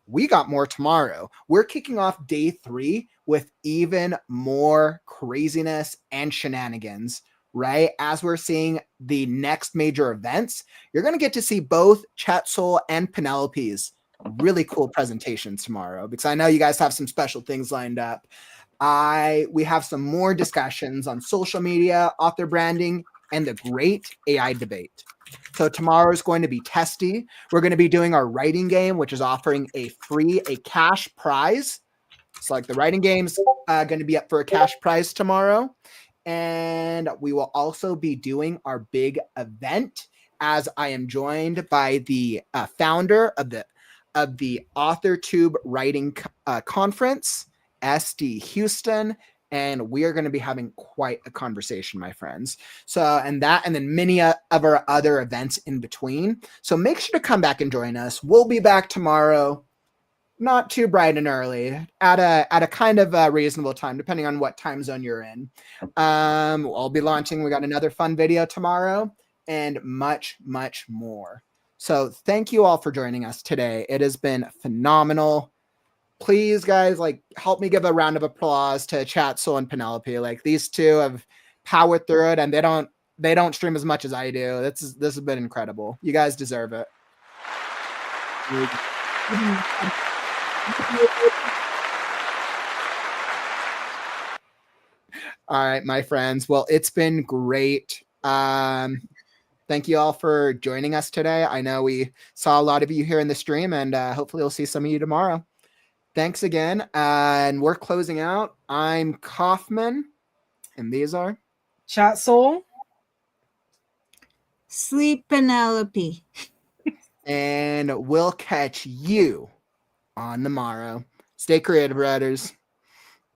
we got more tomorrow. We're kicking off day 3 with even more craziness and shenanigans, right? As we're seeing the next major events, you're going to get to see both Chatsoul and Penelope's really cool presentations tomorrow, because I know you guys have some special things lined up. We have some more discussions on social media, author branding, and the great AI debate. So tomorrow is going to be testy. We're going to be doing our writing game, which is offering a cash prize. So like the writing game's going to be up for a cash prize tomorrow. And we will also be doing our big event, as I am joined by the founder of the AuthorTube Writing Conference, SD Houston, and we are going to be having quite a conversation, my friends. So, and then many of our other events in between. So make sure to come back and join us. We'll be back tomorrow, not too bright and early, at a kind of a reasonable time, depending on what time zone you're in. I'll be launching. We got another fun video tomorrow, and much, much more. So thank you all for joining us today. It has been phenomenal. Please, guys, like, help me give a round of applause to Chatsoul and Penelope. Like, these two have powered through it, and they don't stream as much as I do. This has been incredible. You guys deserve it. All right, my friends. Well, it's been great. Thank you all for joining us today. I know we saw a lot of you here in the stream, and hopefully we'll see some of you tomorrow. Thanks again. And we're closing out. I'm Kaufman, and these are Chatsoul. Sleep Penelope. And we'll catch you on the morrow. Stay creative, writers.